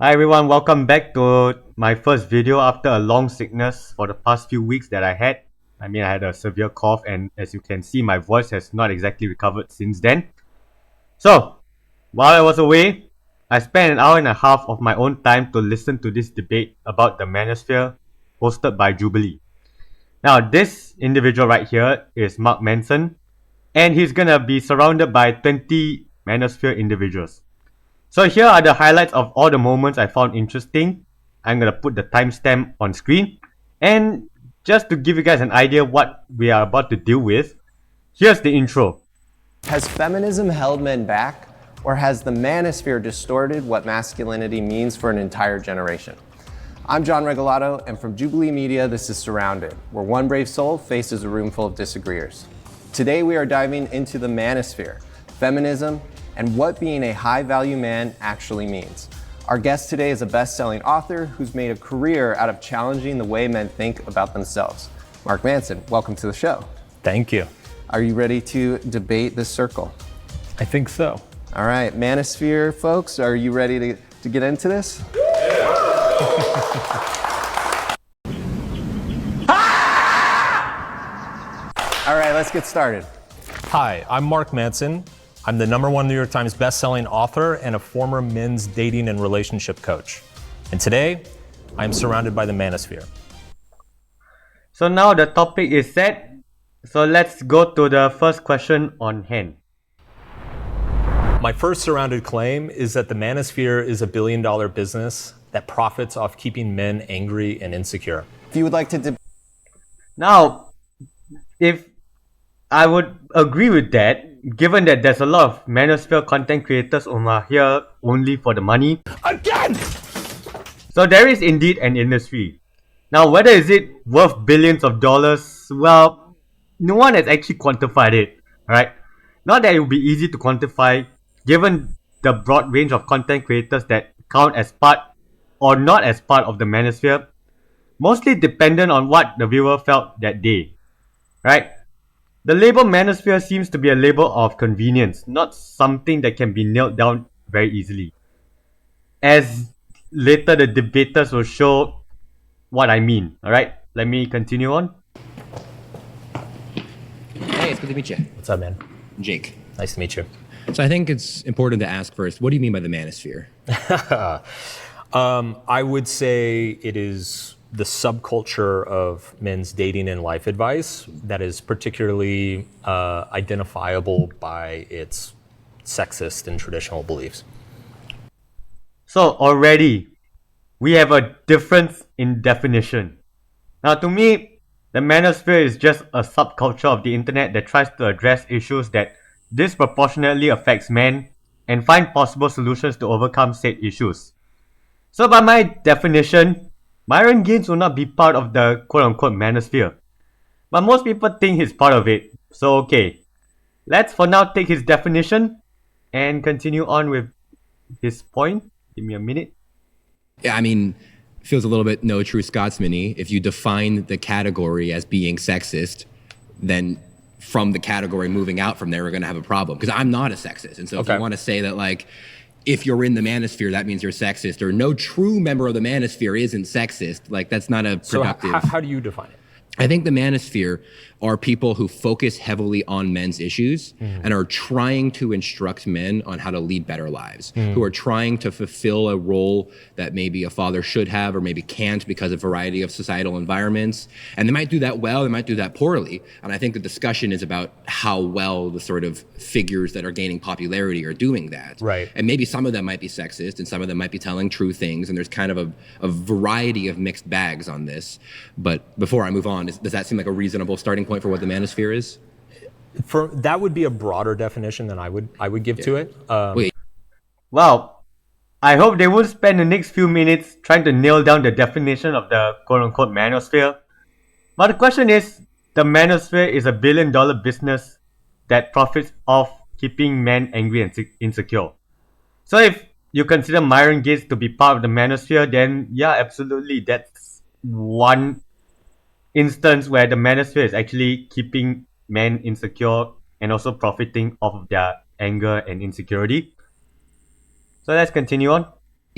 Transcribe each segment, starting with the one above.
Hi everyone, welcome back to my first video after a long sickness for the past few weeks that I had. I had a severe cough, and as you can see, my voice has not exactly recovered since then. So, while I was away, I spent an hour and a half of my own time to listen to this debate about the Manosphere hosted by Jubilee. Now, this individual right here is Mark Manson, and he's gonna be surrounded by 20 Manosphere individuals. So here are the highlights of all the moments I found interesting. I'm gonna put the timestamp on screen. And just to give you guys an idea what we are about to deal with, here's the intro. Has feminism held men back, or has the manosphere distorted what masculinity means for an entire generation? I'm John Regalado, and from Jubilee Media, this is Surrounded, where one brave soul faces a room full of disagreeers. Today we are diving into the manosphere, feminism, and what being a high-value man actually means. Our guest today is a best-selling author who's made a career out of challenging the way men think about themselves. Mark Manson, welcome to the show. Thank you. Are you ready to debate this circle? I think so. All right, manosphere folks, are you ready to get into this? All right, let's get started. Hi, I'm Mark Manson. I'm the #1 New York Times bestselling author and a former men's dating and relationship coach. And today, I'm surrounded by the manosphere. So now the topic is set. So let's go to the first question on hand. My first surrounded claim is that the manosphere is a billion-dollar business that profits off keeping men angry and insecure. If you would like to Now, if I would agree with that, given that there's a lot of Manosphere content creators who are here only for the money. Again! So there is indeed an industry. Now, whether is it worth billions of dollars, well, no one has actually quantified it, right? Not that it would be easy to quantify, given the broad range of content creators that count as part or not as part of the Manosphere, mostly dependent on what the viewer felt that day, right? The label Manosphere seems to be a label of convenience, not something that can be nailed down very easily. As later the debaters will show what I mean. Alright, let me continue on. Hey, it's good to meet you. What's up, man? Jake. Nice to meet you. So I think it's important to ask first, what do you mean by the manosphere? I would say it is the subculture of men's dating and life advice that is particularly identifiable by its sexist and traditional beliefs. So already, we have a difference in definition. Now to me, the Manosphere is just a subculture of the internet that tries to address issues that disproportionately affects men and find possible solutions to overcome said issues. So by my definition, Myron Gaines will not be part of the quote-unquote Manosphere. But most people think he's part of it. So okay, let's for now take his definition and continue on with his point. Give me a minute. Yeah, I mean, feels a little bit no true Scotsman-y. If you define the category as being sexist, then from the category moving out from there, we're going to have a problem. Because I'm not a sexist. And so if you want to say that, like, if you're in the manosphere, that means you're sexist, or no true member of the manosphere isn't sexist, like, that's not a productive... So how do you define it? I think the manosphere are people who focus heavily on men's issues and are trying to instruct men on how to lead better lives, who are trying to fulfill a role that maybe a father should have or maybe can't because of a variety of societal environments. And they might do that well, they might do that poorly. And I think the discussion is about how well the sort of figures that are gaining popularity are doing that. Right. And maybe some of them might be sexist and some of them might be telling true things. And there's kind of a variety of mixed bags on this. But before I move on, does that seem like a reasonable starting point for what the manosphere is? That would be a broader definition than I would give to it. Well, I hope they won't spend the next few minutes trying to nail down the definition of the quote-unquote Manosphere. But the question is, the Manosphere is a billion-dollar business that profits off keeping men angry and insecure. So if you consider Myron Gates to be part of the Manosphere, then yeah, absolutely, that's one instance where the Manosphere is actually keeping men insecure and also profiting off of their anger and insecurity. So let's continue on.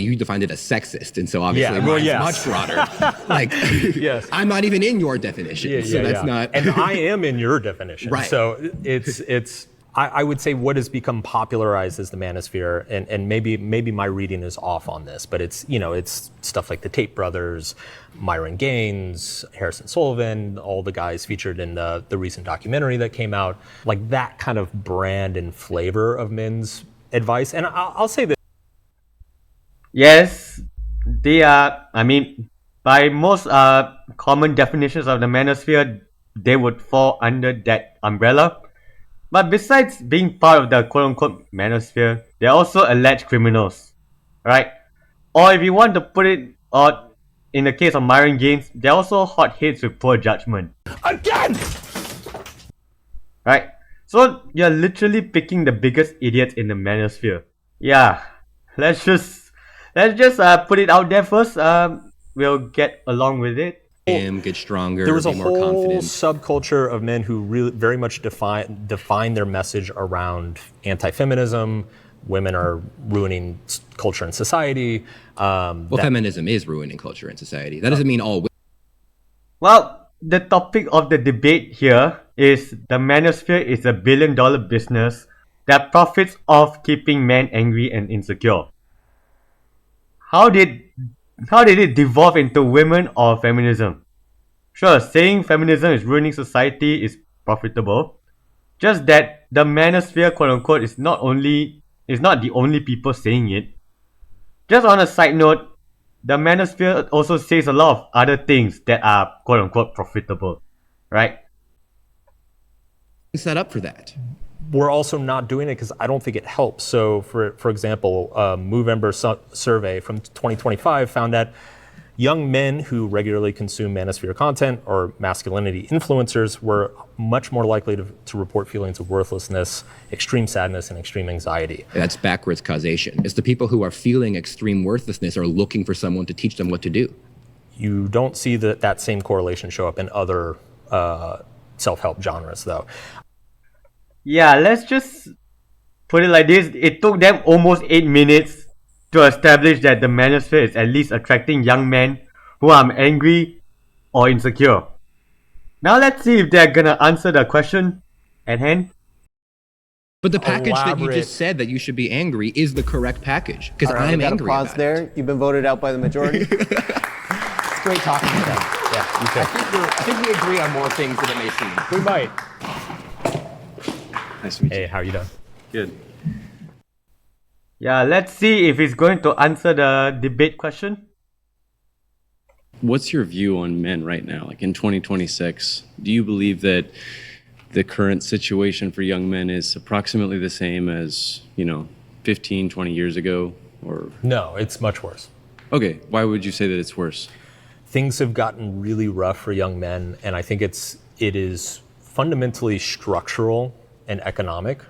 You defined it as sexist, and so obviously Yeah, well, mine's yes. much broader. Like, Yes. I'm not even in your definition, so that's not. And I am in your definition. Right. So it's. I would say what has become popularized as the manosphere, and maybe my reading is off on this, but it's it's stuff like the Tate brothers, Myron Gaines, Harrison Sullivan, all the guys featured in the recent documentary that came out, like that kind of brand and flavor of men's advice. And I'll say that. Yes, they are. I mean, by most common definitions of the manosphere, they would fall under that umbrella. But besides being part of the quote-unquote manosphere, they're also alleged criminals, right? Or if you want to put it, or in the case of Myron Gaines, they're also hotheads with poor judgment. Again! Right? So you're literally picking the biggest idiots in the manosphere. Yeah, let's just put it out there first. We'll get along with it. Get stronger, There was a be more whole confident. subculture of men who really very much define their message around anti-feminism. Women are ruining culture and society. Feminism is ruining culture and society. That doesn't mean all. Well, the topic of the debate here is the manosphere is a billion-dollar business that profits off keeping men angry and insecure. How did it devolve into women or feminism? Sure, saying feminism is ruining society is profitable. Just that the manosphere, quote unquote, is not the only people saying it. Just on a side note, the manosphere also says a lot of other things that are quote unquote profitable, right? Set up for that. We're also not doing it because I don't think it helps. So, for example, a Movember survey from 2025 found that young men who regularly consume manosphere content or masculinity influencers were much more likely to report feelings of worthlessness, extreme sadness, and extreme anxiety. That's backwards causation. It's the people who are feeling extreme worthlessness are looking for someone to teach them what to do. You don't see that same correlation show up in other self-help genres, though. Yeah, let's just put it like this. It took them almost 8 minutes to establish that the manosphere is at least attracting young men who are angry or insecure. Now let's see if they're gonna answer the question at hand. But the package that you just said that you should be angry is the correct package, because All right, I'm we got angry applause about there. it. You've been voted out by the majority. It's great talking to them. Yeah, you too. I think we agree on more things than it may seem. We might. Nice to meet you. Hey, how are you doing? Good. Yeah, let's see if he's going to answer the debate question. What's your view on men right now? Like in 2026, do you believe that the current situation for young men is approximately the same as, 15, 20 years ago? Or No, it's much worse. okay, why would you say that it's worse? Things have gotten really rough for young men, and I think it is fundamentally structural and economic.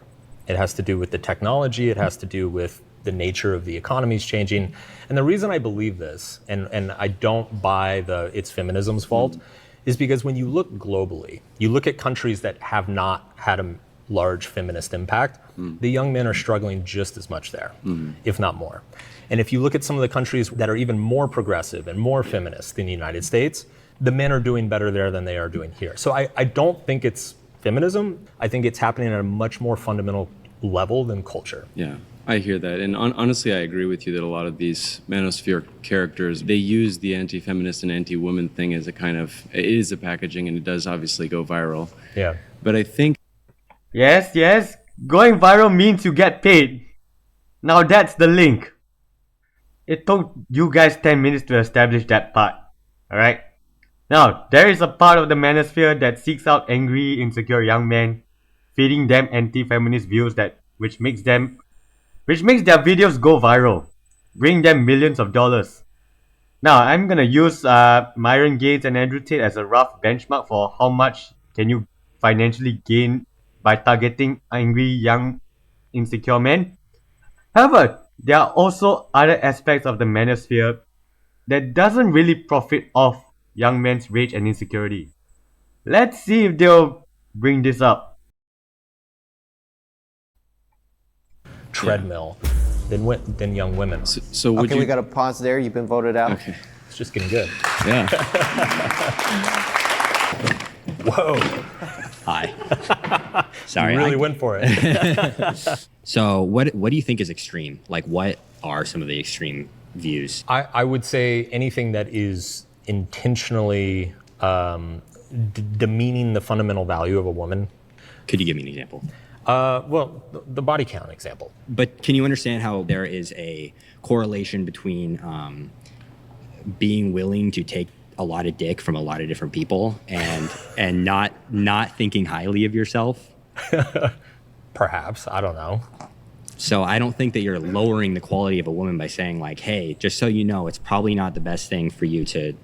It has to do with the technology, it has to do with the nature of the economies changing. And the reason I believe this, and I don't buy it's feminism's fault, is because when you look globally, you look at countries that have not had a large feminist impact, the young men are struggling just as much there, if not more. And if you look at some of the countries that are even more progressive and more feminist than the United States, the men are doing better there than they are doing here. So I don't think it's feminism. I think it's happening at a much more fundamental level than culture. Yeah, I hear that. And honestly, I agree with you that a lot of these manosphere characters, they use the anti-feminist and anti-woman thing as it is a packaging, and it does obviously go viral. Yeah. But I think Yes, going viral means you get paid. Now that's the link. It took you guys 10 minutes to establish that part. Alright? Now, there is a part of the manosphere that seeks out angry, insecure young men, feeding them anti-feminist views which makes their videos go viral, bring them millions of dollars. Now, I'm gonna use Myron Gaines and Andrew Tate as a rough benchmark for how much can you financially gain by targeting angry, young, insecure men. However, there are also other aspects of the manosphere that doesn't really profit off young men's rage and insecurity. Let's see if they'll bring this up. Treadmill. than young women. So would Okay, we got to pause there. You've been voted out. Okay. It's just getting good. Yeah. Whoa! Hi. Sorry. You really went for it. So what do you think is extreme? Like, what are some of the extreme views? I would say anything that is intentionally demeaning the fundamental value of a woman. Could you give me an example? Well, the body count example. But can you understand how there is a correlation between being willing to take a lot of dick from a lot of different people and not thinking highly of yourself? Perhaps, I don't know. So I don't think that you're lowering the quality of a woman by saying like, hey, just so you know, it's probably not the best thing for you to.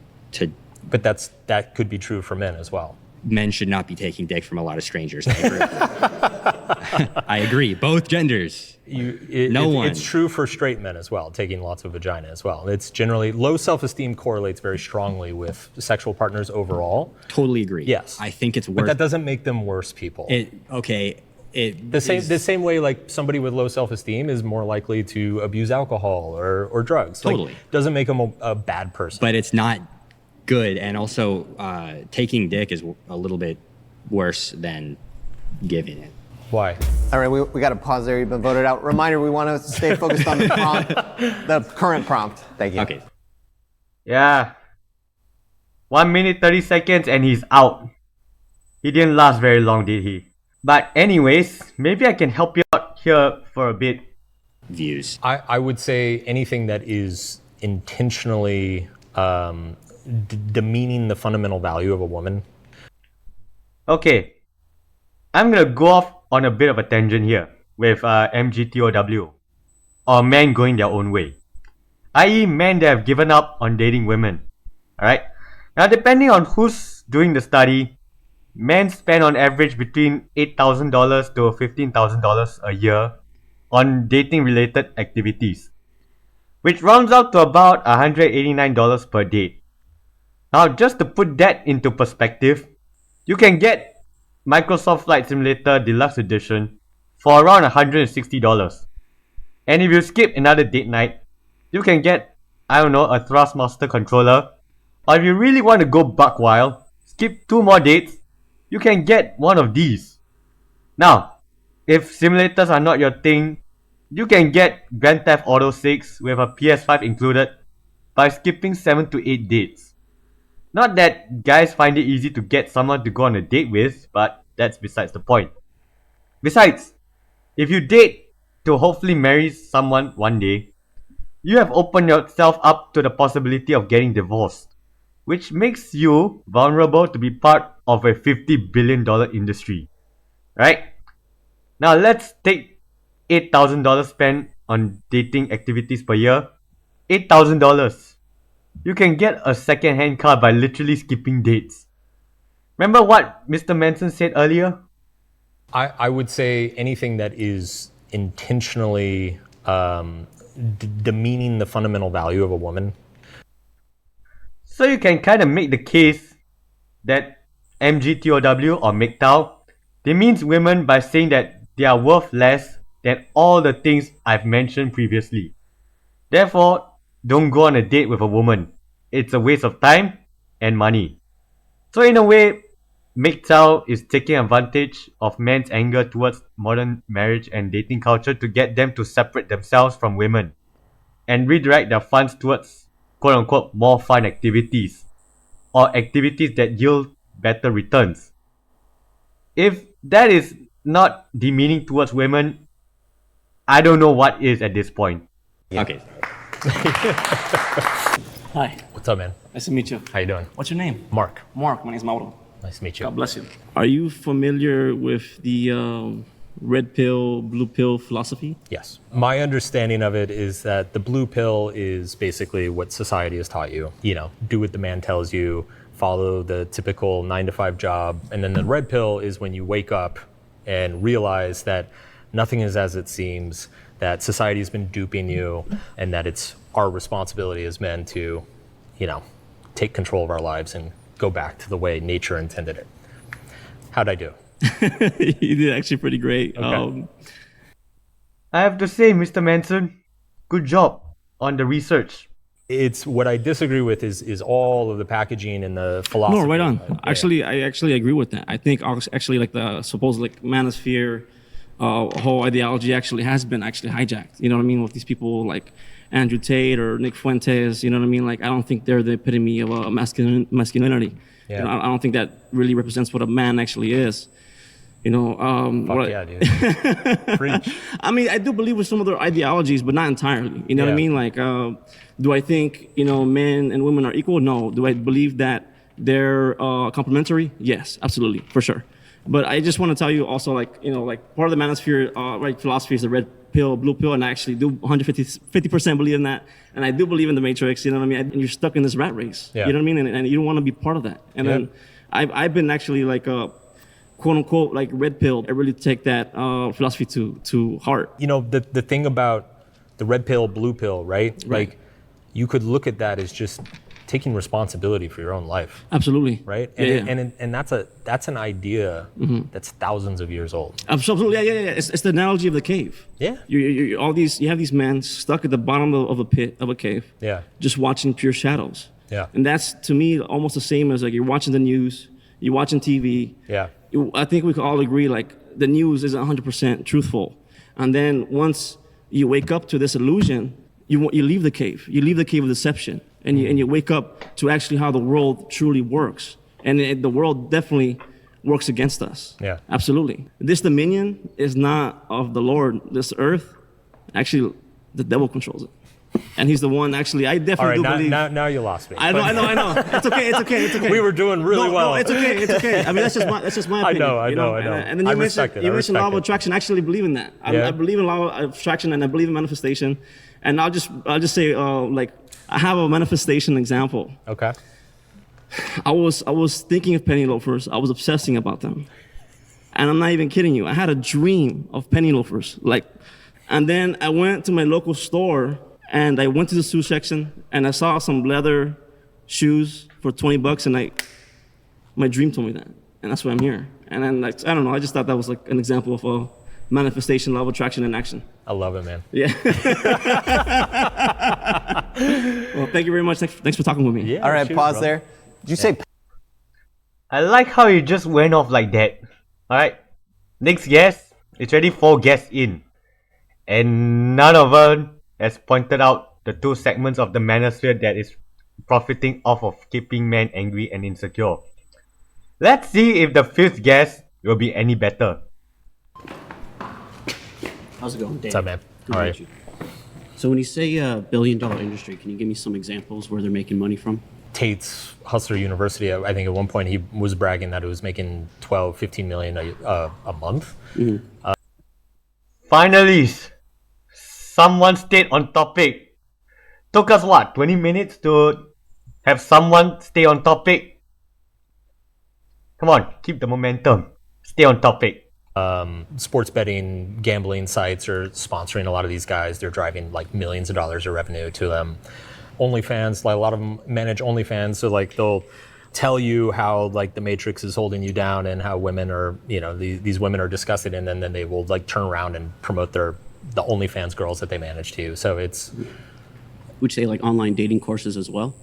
But that could be true for men as well. Men should not be taking dick from a lot of strangers. I agree. I agree. Both genders. It's true for straight men as well, taking lots of vagina as well. It's generally low self-esteem correlates very strongly with sexual partners overall. Totally agree. Yes. I think it's worth. But that doesn't make them worse people. The same way like somebody with low self-esteem is more likely to abuse alcohol or drugs. Totally. Like, doesn't make them a bad person. But it's not good. And also taking dick is a little bit worse than giving it. Why? All right, we got to pause there. You've been voted out. Reminder, we want to stay focused on the prompt, the current prompt. Thank you. Okay. Yeah. 1 minute 30 seconds and he's out. He didn't last very long, did he? But anyways, maybe I can help you out here for a bit. Views. I would say anything that is intentionally demeaning the fundamental value of a woman. Okay. I'm gonna go off on a bit of a tangent here with MGTOW, or men going their own way, i.e. men that have given up on dating women. Alright? Now depending on who's doing the study, men spend on average between $8,000 to $15,000 a year on dating related activities, which rounds out to about $189 per date. Now just to put that into perspective, you can get Microsoft Flight Simulator Deluxe Edition for around $160. And if you skip another date night, you can get, I don't know, a Thrustmaster controller. Or if you really want to go buck wild, skip 2 more dates, you can get one of these. Now, if simulators are not your thing, you can get Grand Theft Auto 6 with a PS5 included by skipping 7 to 8 dates. Not that guys find it easy to get someone to go on a date with, but that's besides the point. Besides, if you date to hopefully marry someone one day, you have opened yourself up to the possibility of getting divorced, which makes you vulnerable to be part of a $50 billion industry. Right? Now let's take $8,000 spent on dating activities per year. $8,000. You can get a second-hand car by literally skipping dates. Remember what Mr. Manson said earlier? I would say anything that is intentionally demeaning the fundamental value of a woman. So you can kind of make the case that MGTOW or MGTOW demeans women by saying that they are worth less than all the things I've mentioned previously. Therefore, don't go on a date with a woman. It's a waste of time and money. So in a way, MGTOW is taking advantage of men's anger towards modern marriage and dating culture to get them to separate themselves from women and redirect their funds towards quote-unquote more fun activities or activities that yield better returns. If that is not demeaning towards women, I don't know what is at this point. Yeah. Okay. Hi, What's up, man? nice to meet you. How you doing? What's your name? Mark. Mark, my name is Mauro. Nice to meet you. God bless you. Are you familiar with the red pill, blue pill philosophy? Yes. My understanding of it is that the blue pill is basically what society has taught you. You know, do what the man tells you, follow the typical 9-to-5 job. And then the red pill is when you wake up and realize that nothing is as it seems, that society has been duping you, and that it's our responsibility as men to, you know, take control of our lives and go back to the way nature intended it. How'd I do? You did actually pretty great. Okay. I have to say, Mr. Manson, Good job on the research. It's what I disagree with is all of the packaging and the philosophy. No, right on. Yeah. I actually agree with that. I think actually like the supposed like manosphere whole ideology actually has been actually hijacked. You know what I mean? With these people like Andrew Tate or Nick Fuentes, you know what I mean? Like I don't think they're the epitome of masculinity. Yeah. You know, I don't think that really represents what a man actually is. You know, Fuck yeah, dude. Preach. I mean, I do believe with some of their ideologies, but not entirely. You know what I Yeah. mean? Like, do I think, you know, men and women are equal? No. Do I believe that they're complementary? Yes, absolutely, for sure. But I just want to tell you also, like, you know, like part of the manosphere right, philosophy is the red pill, blue pill, and I actually do 150% believe in that. And I do believe in the Matrix, you know what I mean? And you're stuck in this rat race, Yeah. you know what I mean? And you don't want to be part of that. And then I've been actually like quote unquote like red pill. I really take that philosophy to heart. You know, the thing about the red pill, blue pill, right? Like, you could look at that as just taking responsibility for your own life. Absolutely. Right? Yeah, And that's an idea that's thousands of years old. Absolutely. Yeah. It's the analogy of the cave. Yeah. You have these men stuck at the bottom of a pit of a cave. Yeah. Just watching pure shadows. Yeah. And that's to me almost the same as like you're watching the news, you're watching TV. Yeah. I think we can all agree like the news isn't 100% truthful. And then once you wake up to this illusion, you leave the cave. You leave the cave of deception, and you wake up to actually how the world truly works. And the world definitely works against us. Yeah. Absolutely. This dominion is not of the Lord. This earth, actually, the devil controls it. And he's the one, actually, I definitely All right, believe. now you lost me. I know. It's okay. We were doing really well. No, it's okay. I mean, that's just my opinion. I know. And then I you respect it. You mentioned law of attraction. I actually believe in that. Yeah. I believe in law of attraction, and I believe in manifestation. And I'll just say, like, I have a manifestation example. Okay. I was thinking of penny loafers. I was obsessing about them, and I'm not even kidding you. I had a dream of penny loafers, like, and then I went to my local store. And I went to the shoe section and I saw some leather shoes for $20, and my dream told me that, and that's why I'm here. And then like I don't know, I just thought that was like an example of a manifestation, law of attraction in action. I love it, man. Yeah. Well, thank you very much. Thanks for talking with me. Yeah. All right, cheers, pause bro. there. Did you say I like how you just went off like that. Alright, next guest. It's already 4 guests in. And none of them has pointed out the 2 segments of the manosphere that is profiting off of keeping men angry and insecure. Let's see if the 5th guest will be any better. How's it going, Dave? What's up, man? Good How to are meet you. So when you say billion-dollar industry, can you give me some examples where they're making money from? Tate's Hustler University, I think at one point he was bragging that it was making 12, 15 million a month. Finally, someone stayed on topic. Took us what, 20 minutes to have someone stay on topic? Come on, keep the momentum. Stay on topic. Sports betting, gambling sites are sponsoring a lot of these guys. They're driving like millions of dollars of revenue to them. OnlyFans, like a lot of them manage OnlyFans, so like they'll tell you how like the Matrix is holding you down and how women are, you know, these women are disgusted, and then they will like turn around and promote the OnlyFans girls that they manage to. So it's Would you say like online dating courses as well?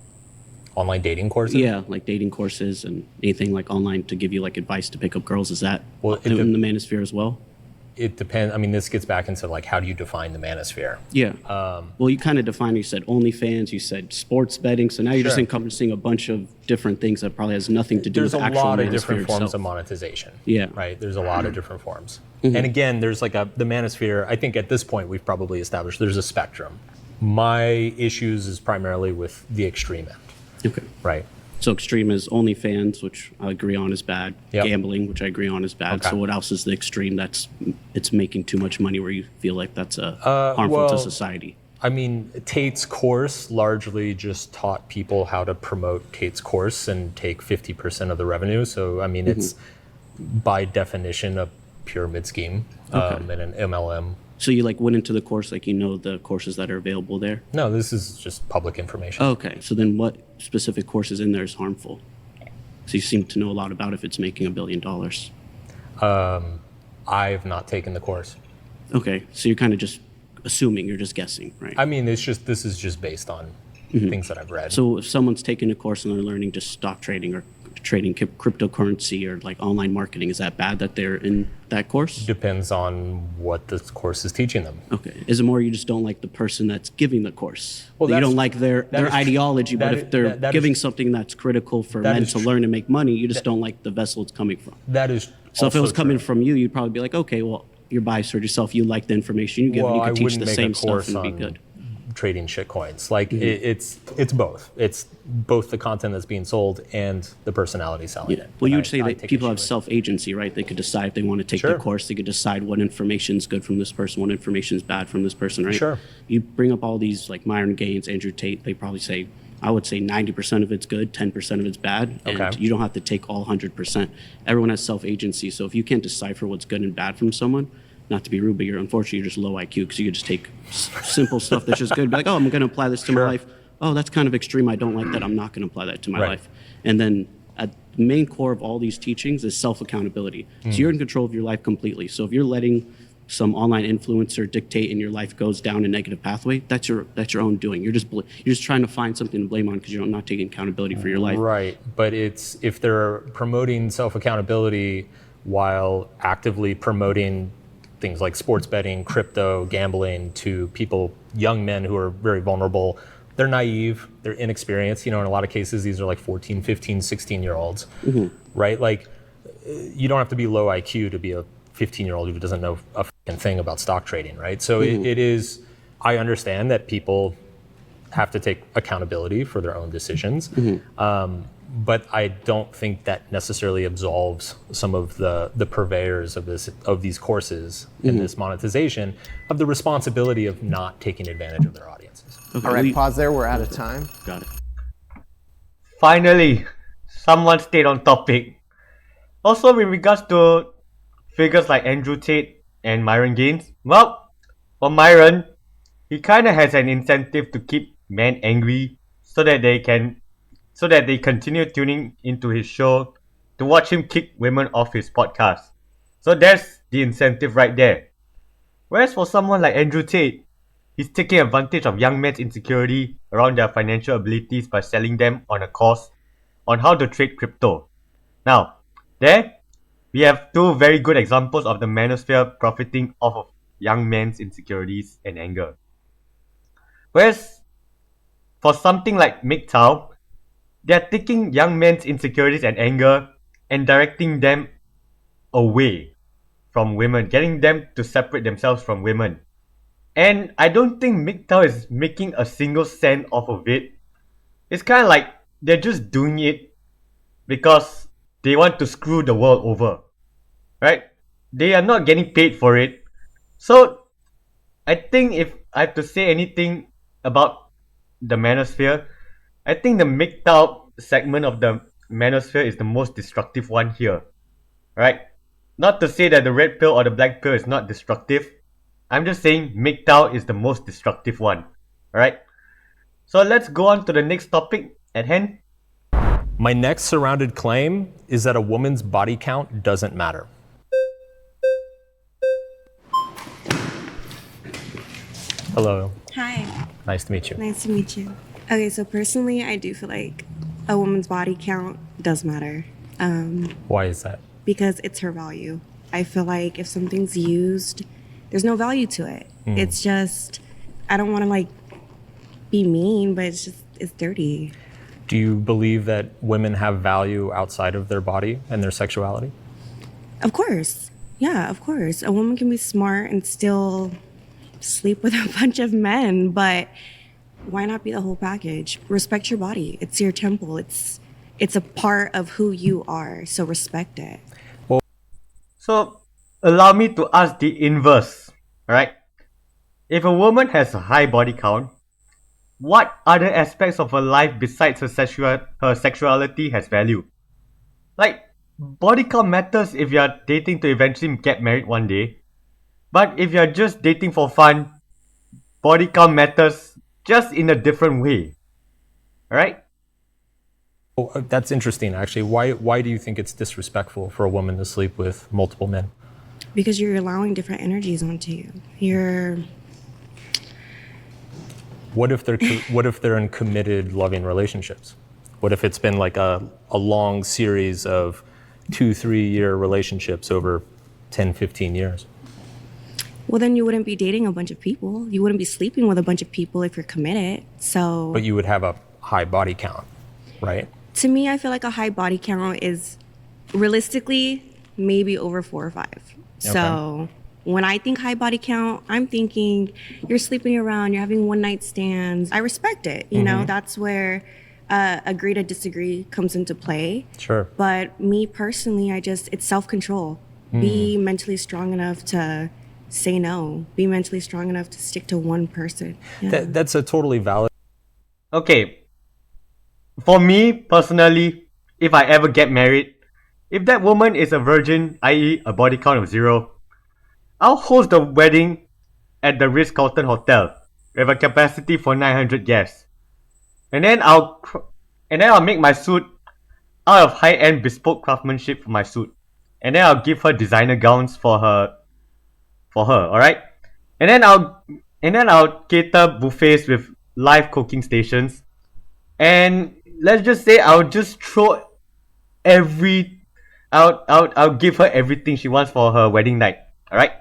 online dating courses. Yeah, like dating courses and anything like online to give you like advice to pick up girls. Is that Well, in the manosphere as well? It depends. I mean, this gets back into like how do you define the manosphere? Yeah. Well, you kind of defined. You said OnlyFans. You said sports betting. So now you're just Sure. encompassing a bunch of different things that probably has nothing to do There's with a the actual lot of manosphere different forms itself. of monetization. Yeah. Right. There's a lot of different forms. And again, there's like the manosphere. I think at this point we've probably established there's a spectrum. My issues is primarily with the extreme end. Okay. Right. So extreme is OnlyFans, which I agree on is bad. Yep. Gambling, which I agree on is bad. Okay. So what else is the extreme that's it's making too much money where you feel like that's harmful to well, society? I mean, Tate's course largely just taught people how to promote Tate's course and take 50% of the revenue. So, I mean, it's by definition a pyramid scheme and an MLM. So you like went into the course, like you know the courses that are available there? No, this is just public information. Okay. So then what specific courses in there is harmful? So you seem to know a lot about if it's making $1 billion. I've not taken the course. Okay. So you're kind of just assuming, you're just guessing, right? I mean, this is just based on things that I've read. So if someone's taking a course and they're learning just stock trading or trading cryptocurrency or like online marketing, is that bad that they're in that course? Depends on what this course is teaching them. Okay. Is it more you just don't like the person that's giving the course? Well, you that's- don't like their that is- ideology, but that if is- they're that is- giving something that's critical for that men is to tr- learn and make money, you just don't like the vessel it's coming from. That is So if it was also coming true. from you, you'd probably be like, okay, well, you're biased toward yourself. You like the information you give, and you I can teach wouldn't the make same a stuff course and be on good. trading shitcoins. Like it's both. It's both the content that's being sold and the personality selling Yeah. it. Well, you would I- say I that take people issue have with. self-agency, right? They could decide if they want to take the Sure. course. They could decide what information is good from this person, what information is bad from this person, right? Sure. You bring up all these like Myron Gaines, Andrew Tate. They probably say, I would say 90% of it's good, 10% of it's bad, and Okay. you don't have to take all 100%. Everyone has self-agency, so if you can't decipher what's good and bad from someone, not to be rude, but unfortunately you're just low IQ because you could just take simple stuff that's just good. Be like, oh, I'm going to apply this to my life. Oh, that's kind of extreme. I don't like that. I'm not going to apply that to my Right. life. And then at the main core of all these teachings is self-accountability. So you're in control of your life completely. So if you're letting some online influencer dictate and your life goes down a negative pathway, that's your own doing. You're just trying to find something to blame on because you're not taking accountability for your life. Right, but it's if they're promoting self-accountability while actively promoting things like sports betting, crypto, gambling to people, young men who are very vulnerable, they're naive, they're inexperienced. In a lot of cases, these are like 14, 15, 16-year-olds, right? Like, you don't have to be low IQ to be a 15-year-old who doesn't know a fucking thing about stock trading, right? So it is, I understand that people have to take accountability for their own decisions. But I don't think that necessarily absolves some of the purveyors of these courses and this monetization of the responsibility of not taking advantage of their audiences. Okay, All right, pause there. We're out of time. Got it. Finally, someone stayed on topic. Also, with regards to figures like Andrew Tate and Myron Gaines, well, for Myron, he kind of has an incentive to keep men angry so that they continue tuning into his show to watch him kick women off his podcast. So there's the incentive right there. Whereas for someone like Andrew Tate, he's taking advantage of young men's insecurity around their financial abilities by selling them on a course on how to trade crypto. Now, there we have two very good examples of the manosphere profiting off of young men's insecurities and anger. Whereas for something like Micheal, they're taking young men's insecurities and anger and directing them away from women, getting them to separate themselves from women. And I don't think Micheal is making a single cent off of it. It's kind of like they're just doing it because they want to screw the world over, right? They are not getting paid for it. So I think if I have to say anything about the manosphere, I think the Micheal segment of the manosphere is the most destructive one here, right? Not to say that the red pill or the black pill is not destructive. I'm just saying Micheal is the most destructive one, alright? So let's go on to the next topic at hand. My next surrounded claim is that a woman's body count doesn't matter. Hello, Hi, nice to meet you. nice to meet you. Okay, so personally, I do feel like a woman's body count does matter Why is that? because it's her value. I feel like if something's used, there's no value to it. It's just, I don't want to like be mean, but it's dirty. Do you believe that women have value outside of their body and their sexuality? Of course. Yeah, of course. A woman can be smart and still sleep with a bunch of men, but why not be the whole package? Respect your body. It's your temple. It's a part of who you are, so respect it. So allow me to ask the inverse, alright? If a woman has a high body count, what other aspects of her life besides her sexuality has value? Like, body count matters if you're dating to eventually get married one day. But if you're just dating for fun, body count matters just in a different way. Alright? Oh, that's interesting, actually. Why do you think it's disrespectful for a woman to sleep with multiple men? Because you're allowing different energies onto you. You're What if they're in committed, loving relationships? What if it's been like a long series of 2-3 year relationships over 10, 15 years? Well, then you wouldn't be dating a bunch of people. You wouldn't be sleeping with a bunch of people if you're committed. So, But you would have a high body count, right? to me, I feel like a high body count is realistically maybe over 4 or 5. So when I think high body count, I'm thinking you're sleeping around, you're having one night stands. I respect it. You know, that's where agree to disagree comes into play. Sure. But me personally, it's self-control. Be mentally strong enough to say no. Be mentally strong enough to stick to one person. Yeah. That's a totally valid. Okay. For me, personally, if I ever get married, if that woman is a virgin, i.e. a body count of 0, I'll host the wedding at the Ritz-Carlton Hotel with a capacity for 900 guests. And then I'll make my suit out of high-end bespoke craftsmanship for my suit. And then I'll give her designer gowns for her, alright? And then I'll cater buffets with live cooking stations. And let's just say I'll just throw I'll give her everything she wants for her wedding night. Alright?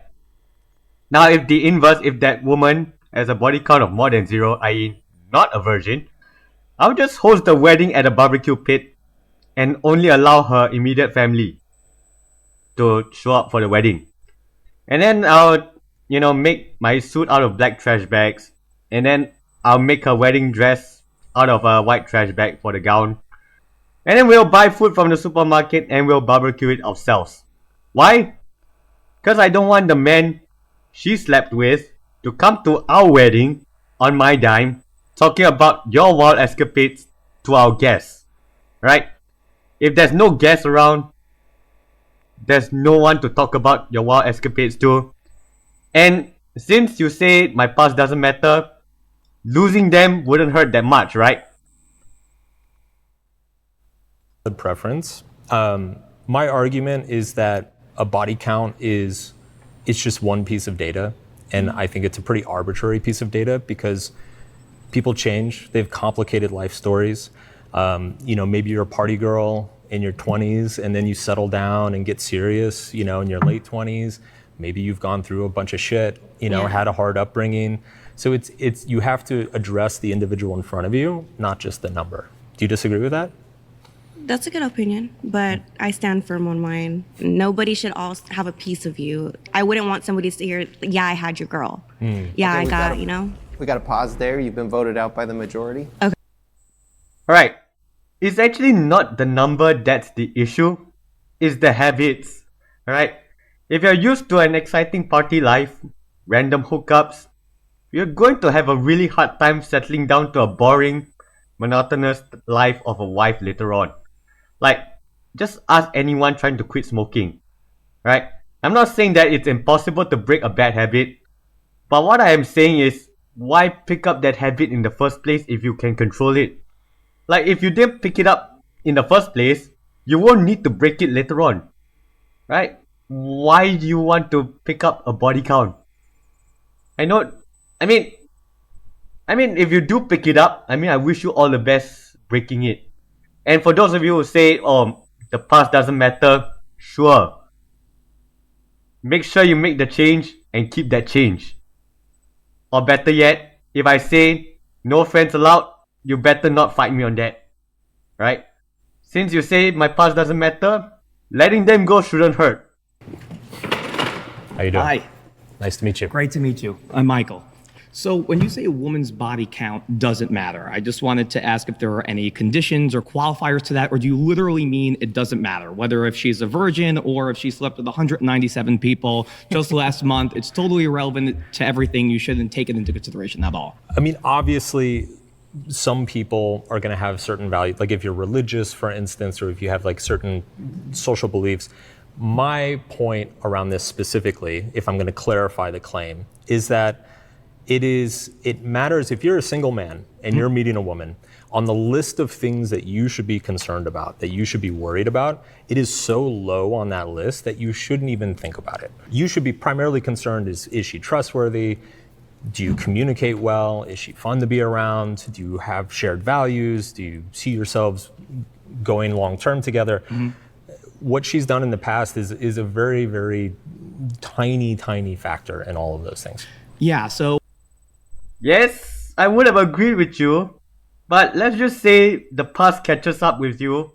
Now if that woman has a body count of more than 0, i.e. not a virgin, I'll just host the wedding at a barbecue pit and only allow her immediate family to show up for the wedding. And then I'll, make my suit out of black trash bags. And then I'll make her wedding dress out of a white trash bag for the gown. And then we'll buy food from the supermarket and we'll barbecue it ourselves. Why? Because I don't want the man she slept with to come to our wedding on my dime talking about your wild escapades to our guests. Right? If there's no guests around, there's no one to talk about your wild escapades to. And since you say my past doesn't matter, losing them wouldn't hurt that much, right? Preference. My argument is that a body count it's just one piece of data, and I think it's a pretty arbitrary piece of data because people change. They have complicated life stories. Maybe you're a party girl in your 20s and then you settle down and get serious, in your late 20s. Maybe you've gone through a bunch of shit, had a hard upbringing. So it's you have to address the individual in front of you, not just the number. Do you disagree with that? That's a good opinion, but I stand firm on mine. Nobody should all have a piece of you. I wouldn't want somebody to hear, yeah, I had your girl. Yeah, Okay, I got it, We got to pause there. You've been voted out by the majority. Okay. Alright. It's actually not the number that's the issue. It's the habits. Alright? If you're used to an exciting party life, random hookups, you're going to have a really hard time settling down to a boring, monotonous life of a wife later on. Like, just ask anyone trying to quit smoking. Right? I'm not saying that it's impossible to break a bad habit, but what I am saying is, why pick up that habit in the first place if you can control it? Like, if you didn't pick it up in the first place, you won't need to break it later on. Right? Why do you want to pick up a body count? I mean, if you do pick it up, I wish you all the best breaking it. And for those of you who say, the past doesn't matter, sure. Make sure you make the change and keep that change. Or better yet, if I say, no friends allowed, you better not fight me on that. Right? Since you say my past doesn't matter, letting them go shouldn't hurt. How you doing? Hi. Nice to meet you. Great to meet you. I'm Micheal. So when you say a woman's body count doesn't matter, I just wanted to ask if there are any conditions or qualifiers to that, or do you literally mean it doesn't matter? Whether if she's a virgin or if she slept with 197 people just last month, it's totally irrelevant to everything. You shouldn't take it into consideration at all. Obviously, some people are going to have certain values. Like if you're religious, for instance, or if you have like certain social beliefs. My point around this specifically, if I'm going to clarify the claim, is that it matters if you're a single man and you're meeting a woman, on the list of things that you should be concerned about, that you should be worried about, it is so low on that list that you shouldn't even think about it. You should be primarily concerned is she trustworthy? Do you communicate well? Is she fun to be around? Do you have shared values? Do you see yourselves going long term together? What she's done in the past is a very, very tiny factor in all of those things. Yeah, so Yes, I would have agreed with you, but let's just say the past catches up with you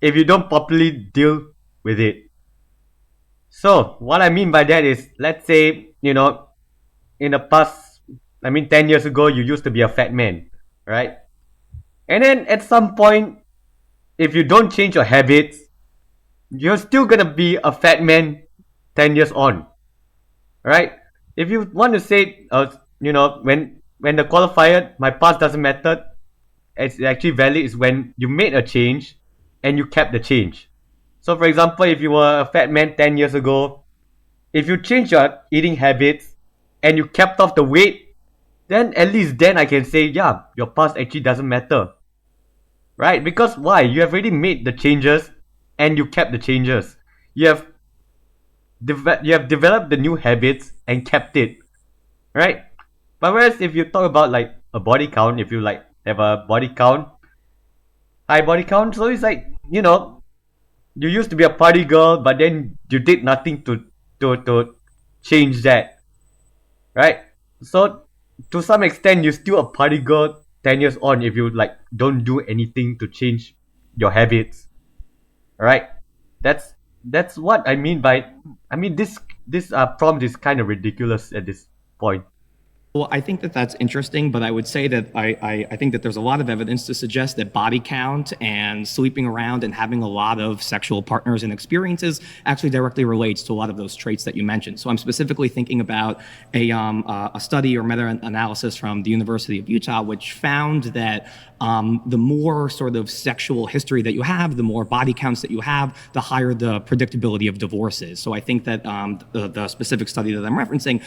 if you don't properly deal with it. So, what I mean by that is, let's say, in the past, 10 years ago, you used to be a fat man, right? And then at some point, if you don't change your habits, you're still gonna be a fat man 10 years on, right? If you want to say, when the qualifier, my past doesn't matter, it's actually valid is when you made a change and you kept the change. So, for example, if you were a fat man 10 years ago, if you change your eating habits and you kept off the weight, then at least then I can say, yeah, your past actually doesn't matter. Right? Because why? You have already made the changes and you kept the changes. You have developed the new habits and kept it. Right? But whereas if you talk about like a body count, if you like have a body count, high body count, so it's like, you used to be a party girl, but then you did nothing to change that, right? So to some extent, you're still a party girl 10 years on if you like don't do anything to change your habits, right? That's what I mean by this prompt is kind of ridiculous at this point. Well, I think that that's interesting, but I would say that I think that there's a lot of evidence to suggest that body count and sleeping around and having a lot of sexual partners and experiences actually directly relates to a lot of those traits that you mentioned. So I'm specifically thinking about a study or meta-analysis from the University of Utah, which found that the more sort of sexual history that you have, the more body counts that you have, the higher the predictability of divorce is. So I think that the specific study that I'm referencing,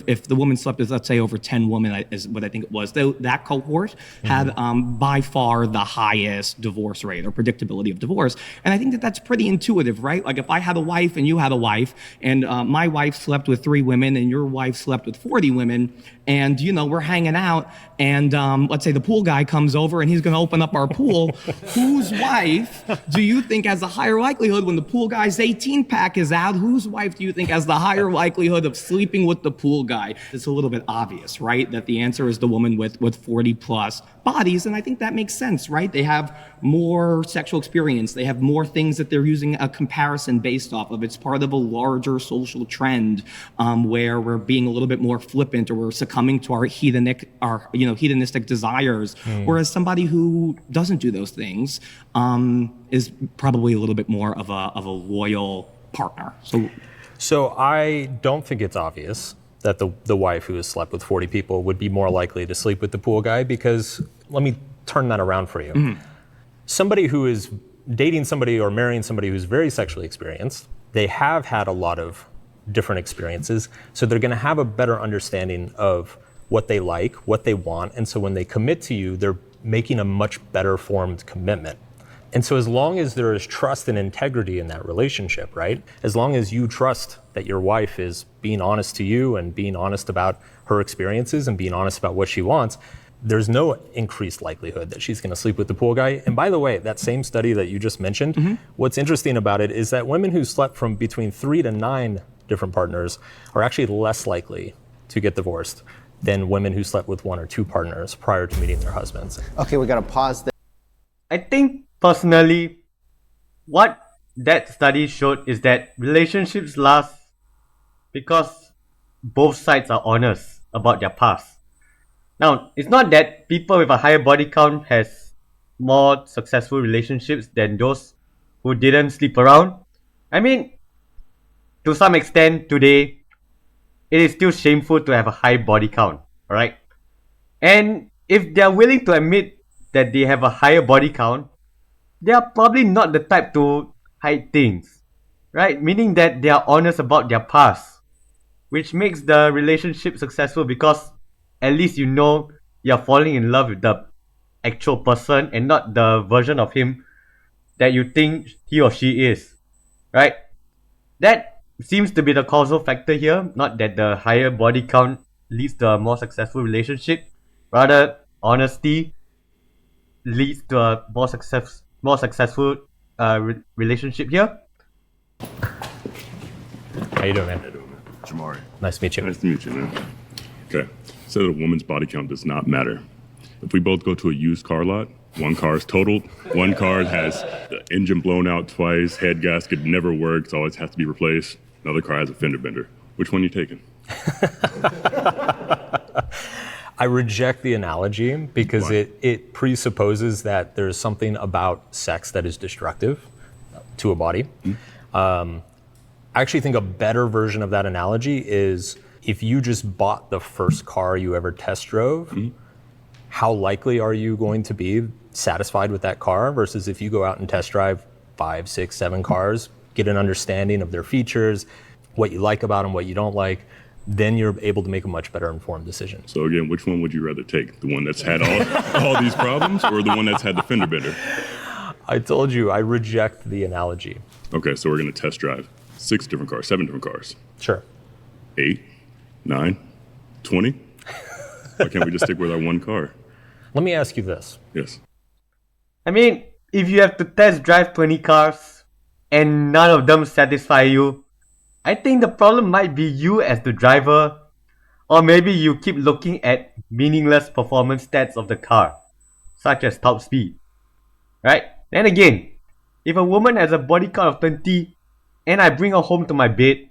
if the woman slept with, let's say, over 10 women, is what I think it was, that cohort had by far the highest divorce rate or predictability of divorce. And I think that that's pretty intuitive, right? Like if I had a wife and you had a wife, and my wife slept with 3 women and your wife slept with 40 women, and we're hanging out, and let's say the pool guy comes over and he's going to open up our pool. Whose wife do you think has a higher likelihood when the pool guy's 18-pack is out? Whose wife do you think has the higher likelihood of sleeping with the pool guy? It's a little bit obvious, right? That the answer is the woman with 40 plus bodies, and I think that makes sense, right? They have more sexual experience. They have more things that they're using a comparison based off of. It's part of a larger social trend where we're being a little bit more flippant, or we're succumbing to our hedonistic desires. Whereas somebody who doesn't do those things is probably a little bit more of a loyal partner. So I don't think it's obvious that the wife who has slept with 40 people would be more likely to sleep with the pool guy, because let me turn that around for you. Somebody who is dating somebody or marrying somebody who's very sexually experienced, they have had a lot of different experiences, so they're going to have a better understanding of what they like, what they want, and so when they commit to you, they're making a much better formed commitment. And so as long as there is trust and integrity in that relationship, right? As long as you trust that your wife is being honest to you and being honest about her experiences and being honest about what she wants, there's no increased likelihood that she's going to sleep with the pool guy. And by the way, that same study that you just mentioned, what's interesting about it is that women who slept from between 3 to 9 different partners are actually less likely to get divorced than women who slept with 1 or 2 partners prior to meeting their husbands. Okay, we got to pause there. I think personally, what that study showed is that relationships last because both sides are honest about their past. Now, it's not that people with a higher body count has more successful relationships than those who didn't sleep around. I mean, to some extent today, it is still shameful to have a high body count, alright? And if they're willing to admit that they have a higher body count, they are probably not the type to hide things, right? Meaning that they are honest about their past, which makes the relationship successful because at least you're falling in love with the actual person and not the version of him that you think he or she is, right? That seems to be the causal factor here, not that the higher body count leads to a more successful relationship. Rather, honesty leads to a more successful relationship here. How you doing, man? JoMarri. Nice to meet you. Nice to meet you, man. Okay, so a woman's body count does not matter. If we both go to a used car lot, one car is totaled, one car has the engine blown out twice, head gasket never works, always has to be replaced. Another car has a fender bender. Which one are you taking? I reject the analogy because it presupposes that there's something about sex that is destructive to a body. I actually think a better version of that analogy is if you just bought the first car you ever test drove, how likely are you going to be satisfied with that car versus if you go out and test drive 5, 6, 7 cars, get an understanding of their features, what you like about them, what you don't like, then you're able to make a much better informed decision. So again, which one would you rather take? The one that's had all these problems or the one that's had the fender bender? I told you, I reject the analogy. Okay, so we're gonna test drive 6 different cars, 7 different cars. Sure. 8, 9, 20? Why can't we just stick with our one car? Let me ask you this. Yes. I mean, if you have to test drive 20 cars and none of them satisfy you, I think the problem might be you as the driver, or maybe you keep looking at meaningless performance stats of the car, such as top speed, right? Then again, if a woman has a body count of 20 and I bring her home to my bed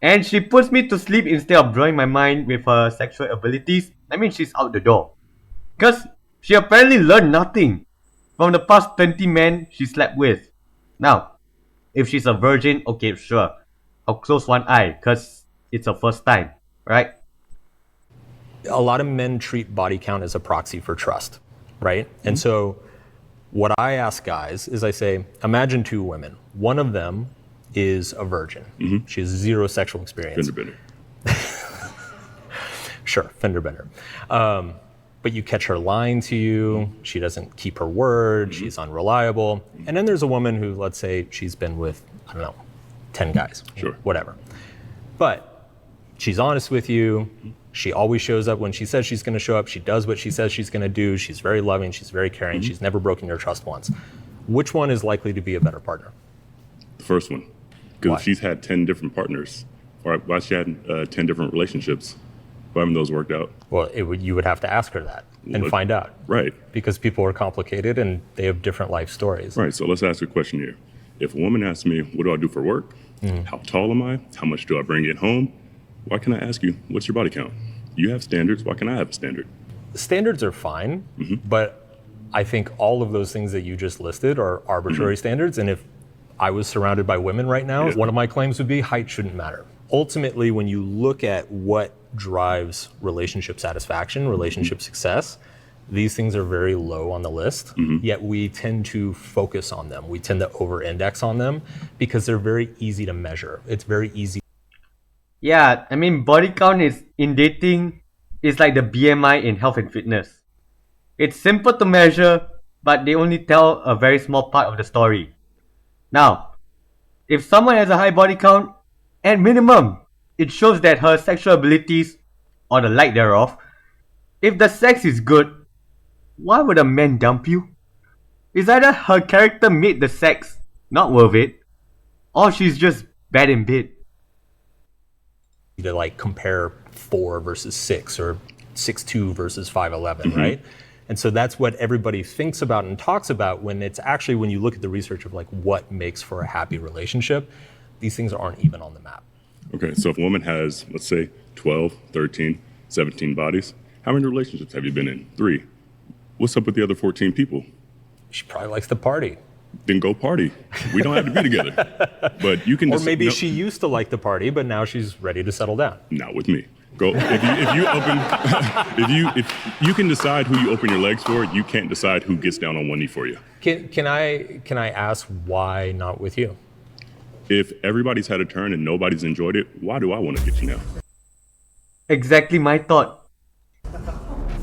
and she puts me to sleep instead of drawing my mind with her sexual abilities, I mean, she's out the door. Because she apparently learned nothing from the past 20 men she slept with. Now, if she's a virgin, okay, sure. I'll close one eye because it's her first time, right? A lot of men treat body count as a proxy for trust, right? And so what I ask guys is I say, imagine 2 women. One of them is a virgin. She has 0 sexual experience. Fender bender. Sure, fender bender. But you catch her lying to you, she doesn't keep her word, she's unreliable. And then there's a woman who, let's say she's been with, I don't know, 10 guys, Sure. Whatever. But she's honest with you, she always shows up when she says she's gonna show up, she does what she says she's gonna do, she's very loving, she's very caring, she's never broken your trust once. Which one is likely to be a better partner? The first one. Because if she's had 10 different partners, or why she had 10 different relationships, why haven't those worked out? Well, you would have to ask her that and find out. Right. Because people are complicated and they have different life stories. Right, so let's ask a question here. If a woman asks me, what do I do for work? How tall am I? How much do I bring it home? Why can I ask you, what's your body count? You have standards, why can't I have a standard? Standards are fine, but I think all of those things that you just listed are arbitrary standards. And if I was surrounded by women right now, one of my claims would be height shouldn't matter. Ultimately, when you look at what drives relationship satisfaction, relationship success, these things are very low on the list, yet we tend to focus on them. We tend to over-index on them because they're very easy to measure. It's very easy. Yeah, I mean, body count is in dating is like the BMI in health and fitness. It's simple to measure, but they only tell a very small part of the story. Now, if someone has a high body count, at minimum, it shows that her sexual abilities, or the lack thereof, if the sex is good, why would a man dump you? It's either her character made the sex not worth it, or she's just bad in bed. To like compare 4 versus 6 or 6'2" versus 5'11", right? And so that's what everybody thinks about and talks about when it's actually, when you look at the research of like what makes for a happy relationship, these things aren't even on the map. Okay, so if a woman has, let's say, 12, 13, 17 bodies, how many relationships have you been in? 3. What's up with the other 14 people? She probably likes to party. Then go party. We don't have to be together. But you can Or just, maybe she used to like the party, but now she's ready to settle down. Not with me. Go if you open if you can decide who you open your legs for, you can't decide who gets down on one knee for you. Can I ask why not with you? If everybody's had a turn and nobody's enjoyed it, why do I want to get you now? Exactly my thought.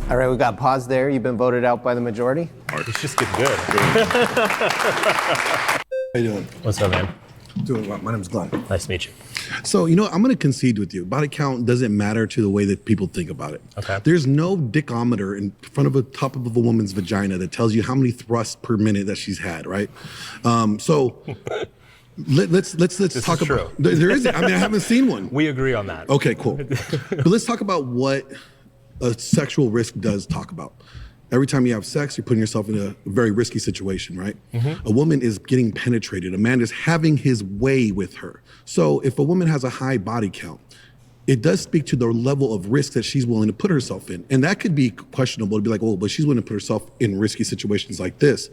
All right, we got pause there. You've been voted out by the majority. It's just getting good. How you doing? What's up, man? Doing well. My name's Glenn. Nice to meet you. So, I'm going to concede with you. Body count doesn't matter to the way that people think about it. Okay. There's no dickometer in front of the top of a woman's vagina that tells you how many thrusts per minute that she's had, right? So let's talk about. There isn't. I haven't seen one. We agree on that. Okay, cool. But let's talk about what a sexual risk does talk about. Every time you have sex, you're putting yourself in a very risky situation, right? A woman is getting penetrated. A man is having his way with her. So if a woman has a high body count, it does speak to the level of risk that she's willing to put herself in. And that could be questionable to be like, oh, but she's willing to put herself in risky situations like this.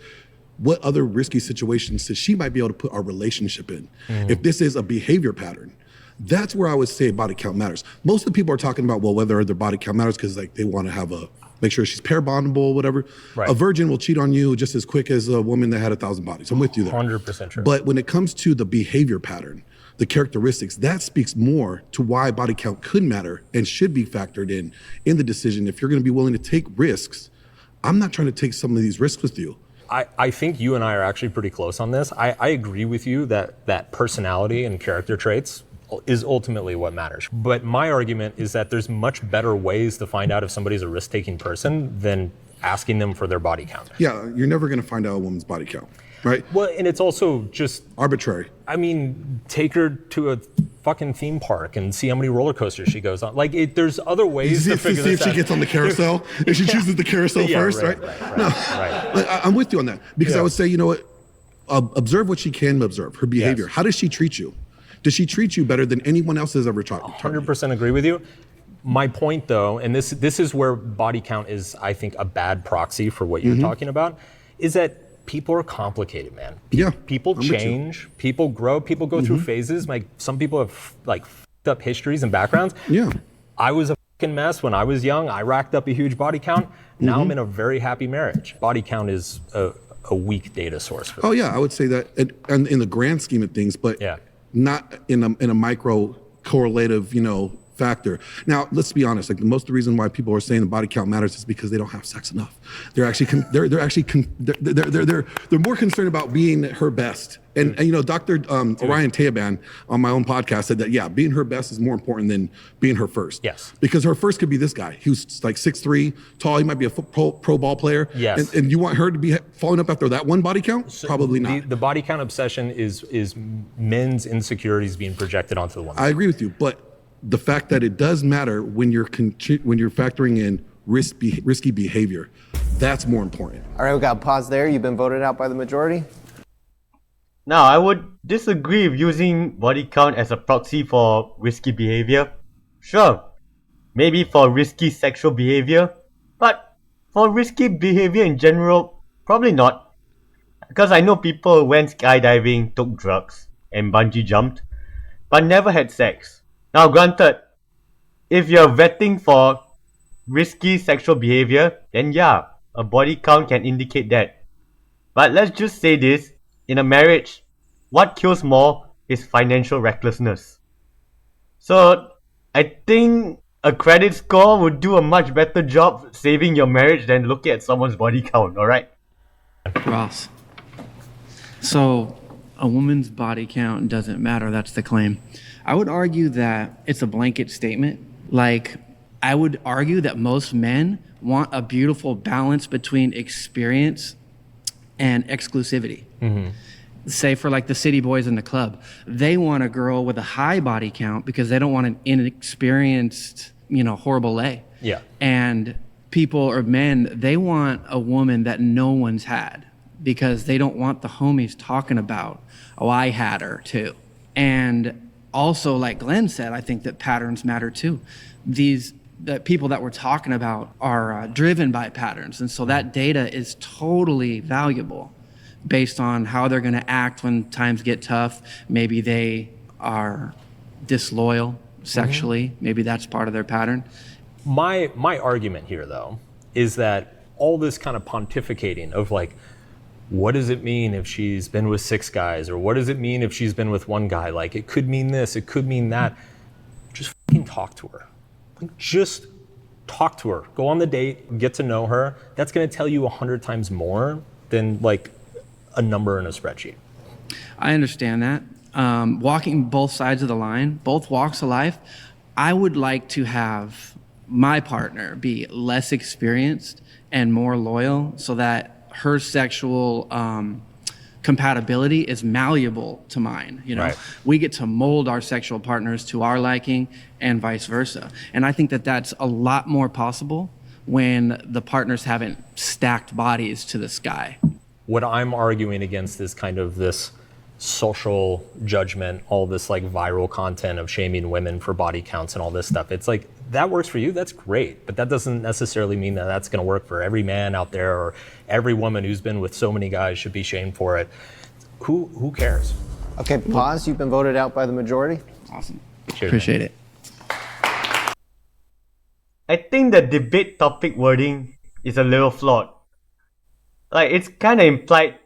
What other risky situations that she might be able to put our relationship in? If this is a behavior pattern, that's where I would say body count matters. Most of the people are talking about, well, whether their body count matters because like they want to have make sure she's pair bondable, whatever. Right. A virgin will cheat on you just as quick as a woman that had 1,000 bodies. I'm with you there. 100% true. But when it comes to the behavior pattern, the characteristics, that speaks more to why body count could matter and should be factored in the decision. If you're going to be willing to take risks, I'm not trying to take some of these risks with you. I think you and I are actually pretty close on this. I agree with you that personality and character traits is ultimately what matters. But my argument is that there's much better ways to find out if somebody's a risk-taking person than asking them for their body count. Yeah, you're never going to find out a woman's body count, right? Well, and it's also just arbitrary. I mean, take her to a fucking theme park and see how many roller coasters she goes on. Like, there's other ways to figure this out. See if she gets on the carousel. If she chooses the carousel first, right? I'm with you on that because I would say, you know what? Observe what she can observe. Her behavior. How does she treat you? Does she treat you better than anyone else has ever tried? 100% agree with you. My point, though, and this is where body count is, I think, a bad proxy for what you're talking about, is that people are complicated, man. People change, people grow, people go through phases. Like some people have like f***ed up histories and backgrounds. I was a fucking mess when I was young. I racked up a huge body count. Now I'm in a very happy marriage. Body count is a weak data source for this. I would say that, and in the grand scheme of things, but not in a micro correlative, factor. Now, let's be honest. Like most of the reason why people are saying the body count matters is because they don't have sex enough. They're actually they're more concerned about being her best. And Dr. Orion Teaban on my own podcast said that being her best is more important than being her first. Yes. Because her first could be this guy. He was like 6'3", tall. He might be a pro ball player. Yes. And you want her to be following up after that one body count? Probably not. The body count obsession is men's insecurities being projected onto the woman. I agree with you, but the fact that it does matter when you're factoring in risky behavior, that's more important. All right, we got a pause there. You've been voted out by the majority. Now, I would disagree with using body count as a proxy for risky behavior. Sure, maybe for risky sexual behavior, but for risky behavior in general, probably not. Because I know people who went skydiving, took drugs, and bungee jumped, but never had sex. Now, granted, if you're vetting for risky sexual behavior, then a body count can indicate that. But let's just say this, in a marriage, what kills more is financial recklessness. So, I think a credit score would do a much better job saving your marriage than looking at someone's body count, alright? Ross. So, a woman's body count doesn't matter, that's the claim. I would argue that it's a blanket statement. Like, I would argue that most men want a beautiful balance between experience and exclusivity. Say for like the city boys in the club, they want a girl with a high body count because they don't want an inexperienced, horrible lay. Yeah. And people or men, they want a woman that no one's had because they don't want the homies talking about, oh, I had her too. And also, like Glenn said, I think that patterns matter too. The people that we're talking about are driven by patterns. And so that data is totally valuable based on how they're going to act when times get tough. Maybe they are disloyal sexually. Maybe that's part of their pattern. My argument here, though, is that all this kind of pontificating of like, what does it mean if she's been with 6 guys? Or what does it mean if she's been with 1 guy? Like, it could mean this, it could mean that. Just fucking talk to her. Like, just talk to her. Go on the date, get to know her. That's going to tell you 100 times more than like a number in a spreadsheet. I understand that. walking both sides of the line, both walks of life, I would like to have my partner be less experienced and more loyal so that her sexual compatibility is malleable to mine. You know, Right. we get to mold our sexual partners to our liking and vice versa. And I think that that's a lot more possible when the partners haven't stacked bodies to the sky. What I'm arguing against is kind of this social judgment, all this like viral content of shaming women for body counts and all this stuff. It's like, that works for you, that's great, but that doesn't necessarily mean that that's going to work for every man out there, or every woman who's been with so many guys should be shamed for it. Who cares? Okay, pause. You've been voted out by the majority. Awesome. Cheers, Appreciate man. it. I think the debate topic wording is a little flawed. Like, it's kind of implied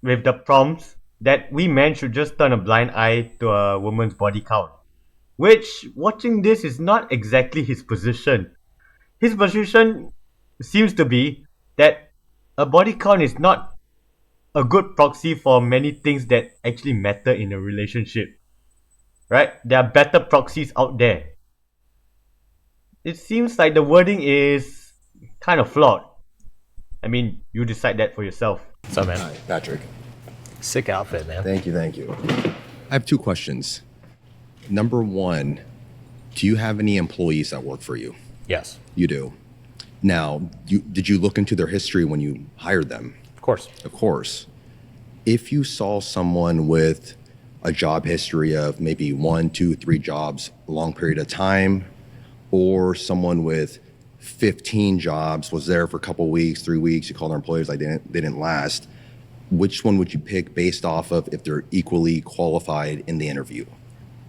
with the prompts that we men should just turn a blind eye to a woman's body count. Which, watching this, is not exactly his position. His position seems to be that a body count is not a good proxy for many things that actually matter in a relationship. Right? There are better proxies out there. It seems like the wording is kind of flawed. I mean, you decide that for yourself. What's up, man? Hi, Patrick. Sick outfit, man. Thank you. I have two questions. Number one, do you have any employees that work for you? Yes. You do. Now, did you look into their history when you hired them? Of course. Of course. If you saw someone with a job history of maybe 1, 2, 3 jobs, a long period of time, or someone with 15 jobs, was there for a couple weeks, 3 weeks, you call their employers, like they didn't last, which one would you pick based off of if they're equally qualified in the interview?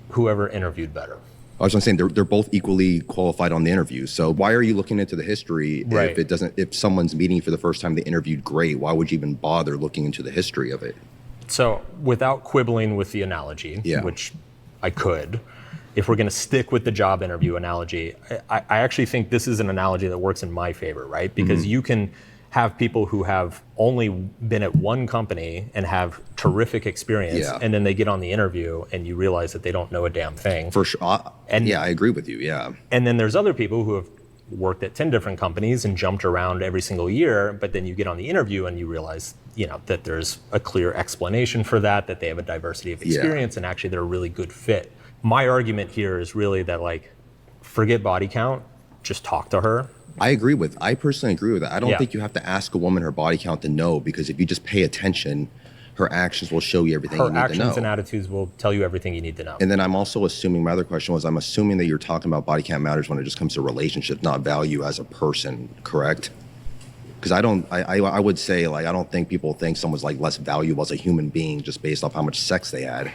Whoever interviewed better. I was saying they're both equally qualified on the interview. So why are you looking into the history Right. if someone's meeting you for the first time, they interviewed great, why would you even bother looking into the history of it? So without quibbling with the analogy, Yeah. which I could, if we're going to stick with the job interview analogy, I actually think this is an analogy that works in my favor, right? Because you can have people who have only been at one company and have terrific experience, Yeah. and then they get on the interview and you realize that they don't know a damn thing. For sure. Yeah, I agree with you. Yeah. And then there's other people who have worked at 10 different companies and jumped around every single year, but then you get on the interview and you realize, that there's a clear explanation for that they have a diversity of experience, and actually they're a really good fit. My argument here is really that, like, forget body count, just talk to her. I personally agree with that. I don't think you have to ask a woman her body count to know, because if you just pay attention, her actions will show you everything you need to know. Her actions and attitudes will tell you everything you need to know. And then I'm also assuming, my other question was, I'm assuming that you're talking about body count matters when it just comes to relationships, not value as a person, correct? Because I would say, like, I don't think people think someone's like less valuable as a human being just based off how much sex they had.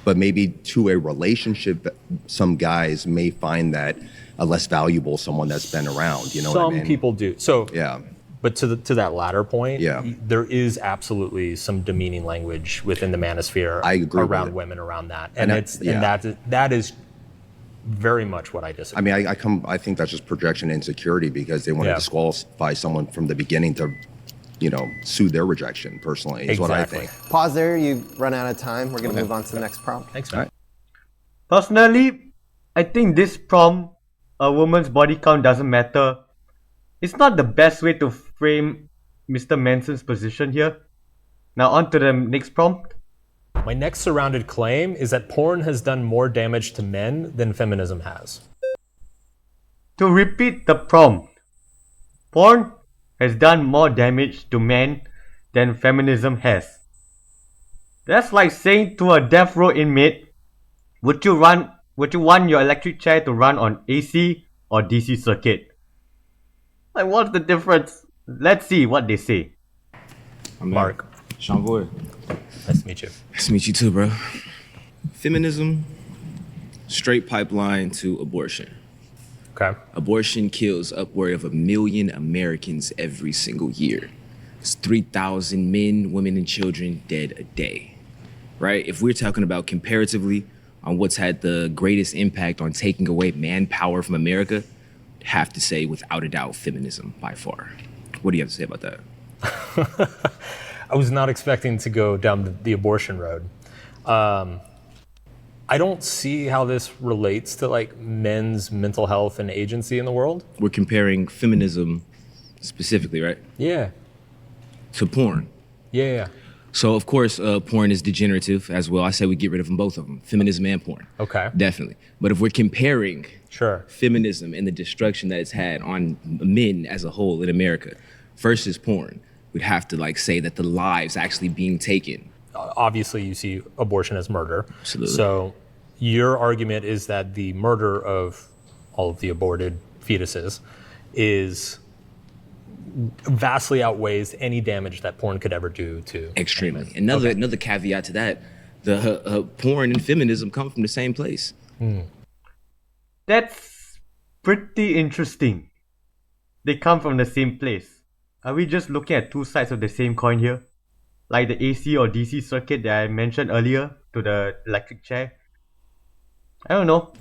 But maybe to a relationship, some guys may find that a less valuable someone that's been around, you know what I mean? Some people do. So yeah. But to that latter point, Yeah. there is absolutely some demeaning language within the manosphere I agree with around it. women around that. And And that is very much what I disagree. I mean, I think that's just projection insecurity, because they want to disqualify someone from the beginning to, soothe their rejection, personally, is what I think. Pause there. You run out of time. We're going to move on to the next prompt. Thanks, man. Personally, I think this prompt, a woman's body count doesn't matter, it's not the best way to frame Mr. Manson's position here. Now on to the next prompt. My next surrounded claim is that porn has done more damage to men than feminism has. To repeat the prompt, porn has done more damage to men than feminism has. That's like saying to a death row inmate, would you want your electric chair to run on AC or DC circuit? Like, what's the difference? Let's see what they say. Mark. Sean Boyd. Nice to meet you. Nice to meet you too, bro. Feminism, straight pipeline to abortion. Okay. Abortion kills upward of 1 million Americans every single year. It's 3,000 men, women, and children dead a day, right? If we're talking about comparatively on what's had the greatest impact on taking away manpower from America, have to say, without a doubt, feminism by far. What do you have to say about that? I was not expecting to go down the abortion road. I don't see how this relates to like men's mental health and agency in the world. We're comparing feminism specifically, right? Yeah. To porn. Yeah. So of course, porn is degenerative as well. I say we get rid of them, both of them, feminism and porn. Okay. Definitely. But if we're comparing Sure. feminism and the destruction that it's had on men as a whole in America versus porn, we'd have to like say that the lives actually being taken. Obviously, you see abortion as murder. Absolutely. So your argument is that the murder of all of the aborted fetuses is vastly outweighs any damage that porn could ever do to extremely. Another caveat to that, the porn and feminism come from the same place. That's pretty interesting. They come from the same place. Are we just looking at two sides of the same coin here? Like the AC or DC circuit that I mentioned earlier to the electric chair? I don't know.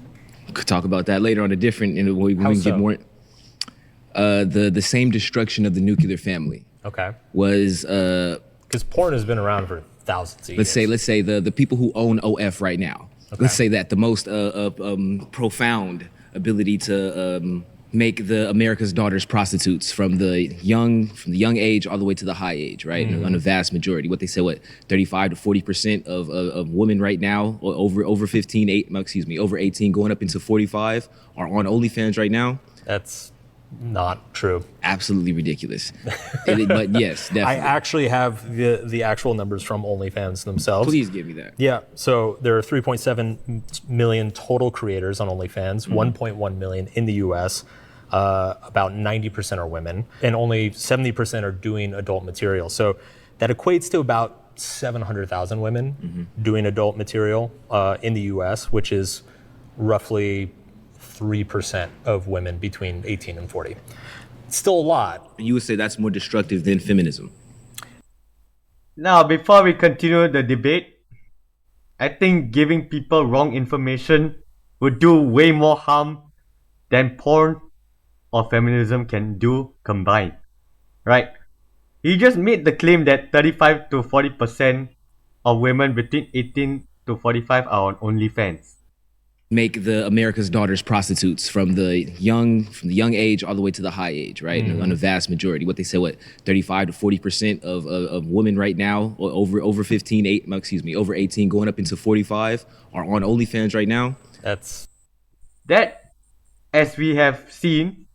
Could talk about that later on a different, in a way we How can so? get more. The same destruction of the nuclear family Okay. was Because porn has been around for thousands of years. let's say the people who own OF right now. Okay. Let's say that the most profound ability to make the America's daughters prostitutes from the young age all the way to the high age, right? On a vast majority. What they say, 35 to 40% of women right now, or over over 18 going up into 45 are on OnlyFans right now. That's not true. Absolutely ridiculous. But yes, definitely. I actually have the actual numbers from OnlyFans themselves. Please give me that. Yeah, so there are 3.7 million total creators on OnlyFans, 1.1 million in the US. About 90% are women, and only 70% are doing adult material. So that equates to about 700,000 women doing adult material in the US, which is roughly 3% of women between 18 and 40. It's still a lot. You would say that's more destructive than feminism. Now, before we continue the debate, I think giving people wrong information would do way more harm than porn or feminism can do combined. Right? He just made the claim that 35 to 40% of women between 18 to 45 are on OnlyFans. Make the America's daughters prostitutes from the young age all the way to the high age, right? On a vast majority. What they say, 35 to 40% of women right now, or over 18 going up into 45 are on OnlyFans right now. That, as we have seen,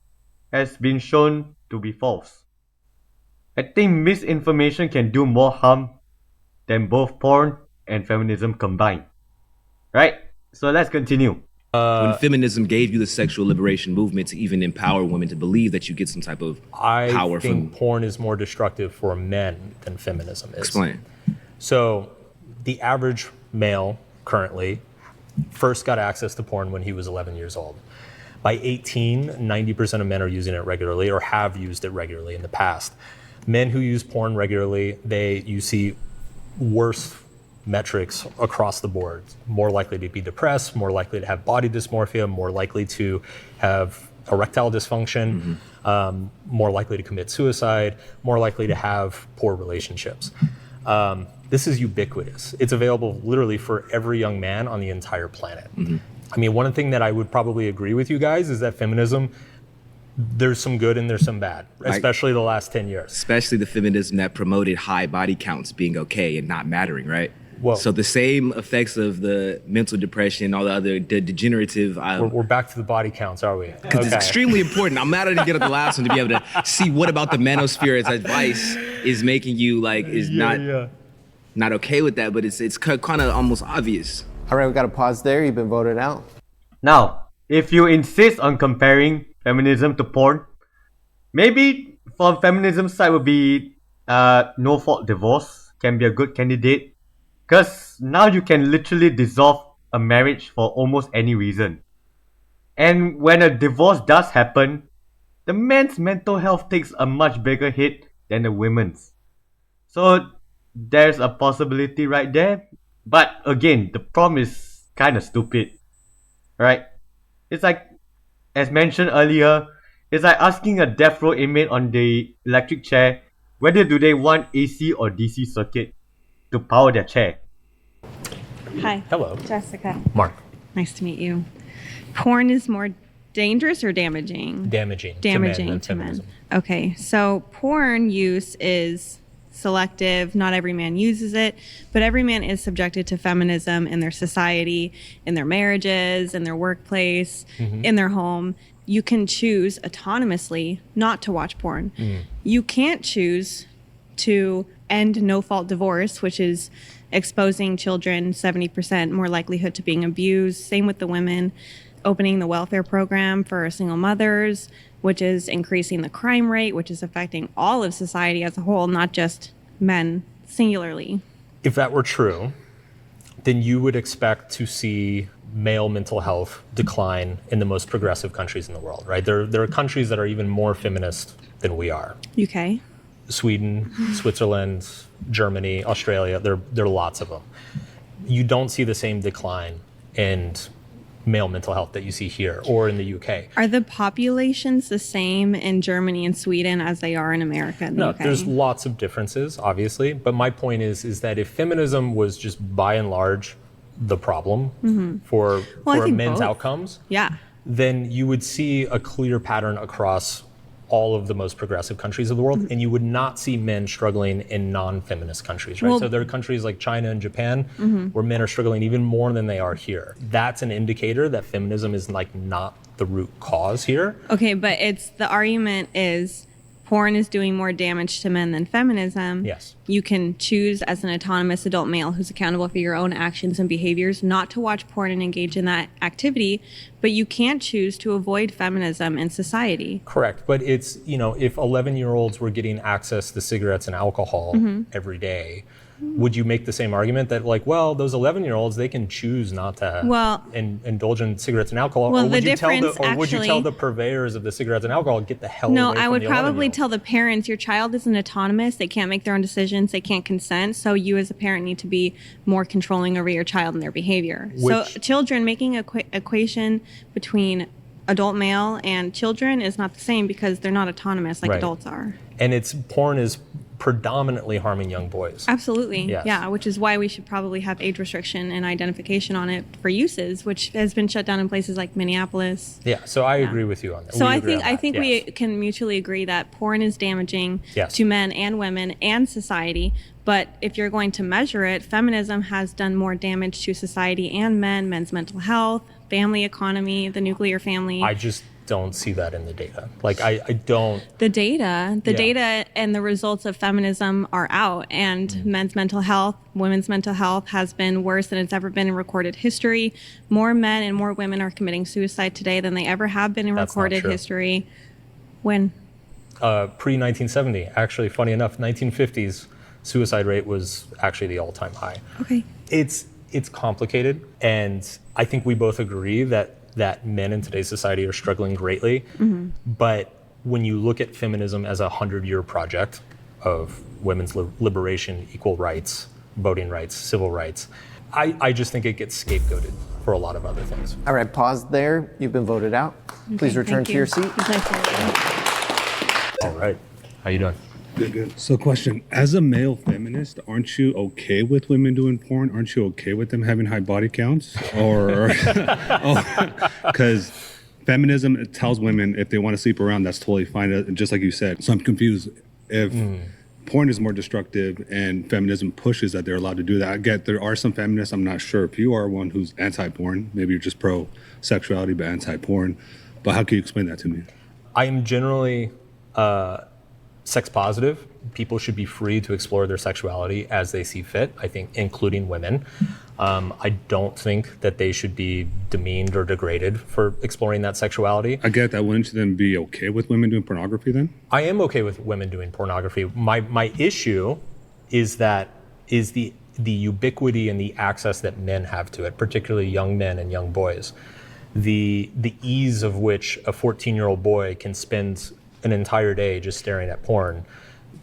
has been shown to be false. I think misinformation can do more harm than both porn and feminism combined. Right? So let's continue. When feminism gave you the sexual liberation movement to even empower women to believe that you get some type of power I think porn is more destructive for men than feminism is. Explain. So the average male currently first got access to porn when he was 11 years old. By 18, 90% of men are using it regularly or have used it regularly in the past. Men who use porn regularly, you see worse metrics across the board. More likely to be depressed, more likely to have body dysmorphia, more likely to have erectile dysfunction, more likely to commit suicide, more likely to have poor relationships. This is ubiquitous. It's available literally for every young man on the entire planet. I mean, one thing that I would probably agree with you guys is that feminism, there's some good and there's some bad, especially the last 10 years. Especially the feminism that promoted high body counts being okay and not mattering, right? Well, so the same effects of the mental depression, all the other degenerative. We're back to the body counts, are we? Because it's extremely important. I'm mad I didn't get at the last one to be able to see what about the Manosphere's advice is making you not okay with that, but it's kind of almost obvious. All right, we got to pause there. You've been voted out. Now, if you insist on comparing feminism to porn, maybe from feminism's side would be no-fault divorce can be a good candidate. Because now you can literally dissolve a marriage for almost any reason. And when a divorce does happen, the man's mental health takes a much bigger hit than the women's. So there's a possibility right there. But again, the problem is kind of stupid. Right? It's like, as mentioned earlier, it's like asking a death row inmate on the electric chair whether do they want AC or DC circuit to power their chair. Hi. Hello. Jessica. Mark. Nice to meet you. Porn is more dangerous or damaging? Damaging. Damaging to men. Okay, so porn use is selective. Not every man uses it, but every man is subjected to feminism in their society, in their marriages, in their workplace, in their home. You can choose autonomously not to watch porn. You can't choose to end no-fault divorce, which is exposing children 70% more likelihood to being abused. Same with the women. Opening the welfare program for single mothers, which is increasing the crime rate, which is affecting all of society as a whole, not just men singularly. If that were true, then you would expect to see male mental health decline in the most progressive countries in the world, right? There are countries that are even more feminist than we are. UK. Sweden, Switzerland, Germany, Australia, there are lots of them. You don't see the same decline in male mental health that you see here or in the UK. Are the populations the same in Germany and Sweden as they are in America and the No, UK? there's lots of differences, obviously, but my point is that if feminism was just by and large the problem for men's both. outcomes, Yeah. then you would see a clear pattern across all of the most progressive countries of the world, and you would not see men struggling in non-feminist countries, right? Well- So there are countries like China and Japan where men are struggling even more than they are here. That's an indicator that feminism is like not the root cause here. Okay, but the argument is porn is doing more damage to men than feminism. Yes. You can choose as an autonomous adult male who's accountable for your own actions and behaviors not to watch porn and engage in that activity, but you can't choose to avoid feminism in society. Correct, but it's, if 11-year-olds were getting access to cigarettes and alcohol every day, would you make the same argument that those 11-year-olds, they can choose not to indulge in cigarettes and alcohol? Well, or would the you tell difference would you tell actually- the purveyors of the cigarettes and alcohol, get the hell away No, from I would the probably 11-year-old? tell the parents, your child isn't autonomous. They can't make their own decisions. They can't consent. So you as a parent need to be more controlling over your child and their behavior. So children, making an equation between adult male and children is not the same because they're not autonomous like Right. adults are. And porn is predominantly harming young boys. Absolutely. Yes. Yeah, which is why we should probably have age restriction and identification on it for uses, which has been shut down in places like Minneapolis. Yeah, so I agree with you on that. So We I agree think on I that, think yes. we can mutually agree that porn is damaging Yes. to men and women and society. But if you're going to measure it, feminism has done more damage to society and men's mental health, family economy, the nuclear family. I just don't see that in the data. I don't. The data and the results of feminism are out, and men's mental health, women's mental health has been worse than it's ever been in recorded history. More men and more women are committing suicide today than they ever have been in That's not recorded true. history. When? Pre-1970, actually, funny enough, 1950s suicide rate was actually the all-time high. Okay. It's complicated, and I think we both agree that men in today's society are struggling greatly. But when you look at feminism as a 100-year project of women's liberation, equal rights, voting rights, civil rights, I just think it gets scapegoated for a lot of other things. All right, pause there. You've been voted out. Please return to your seat. All right. How you doing? Good. So question, as a male feminist, aren't you okay with women doing porn? Aren't you okay with them having high body counts? Or, because feminism, it tells women if they want to sleep around, that's totally fine, just like you said. So I'm confused. If porn is more destructive and feminism pushes that they're allowed to do that, I get there are some feminists, I'm not sure if you are one who's anti-porn, maybe you're just pro-sexuality but anti-porn, but how can you explain that to me? I am generally sex positive. People should be free to explore their sexuality as they see fit, I think, including women. I don't think that they should be demeaned or degraded for exploring that sexuality. I get that. Wouldn't you then be okay with women doing pornography then? I am okay with women doing pornography. My issue is the ubiquity and the access that men have to it, particularly young men and young boys. The ease of which a 14-year-old boy can spend an entire day just staring at porn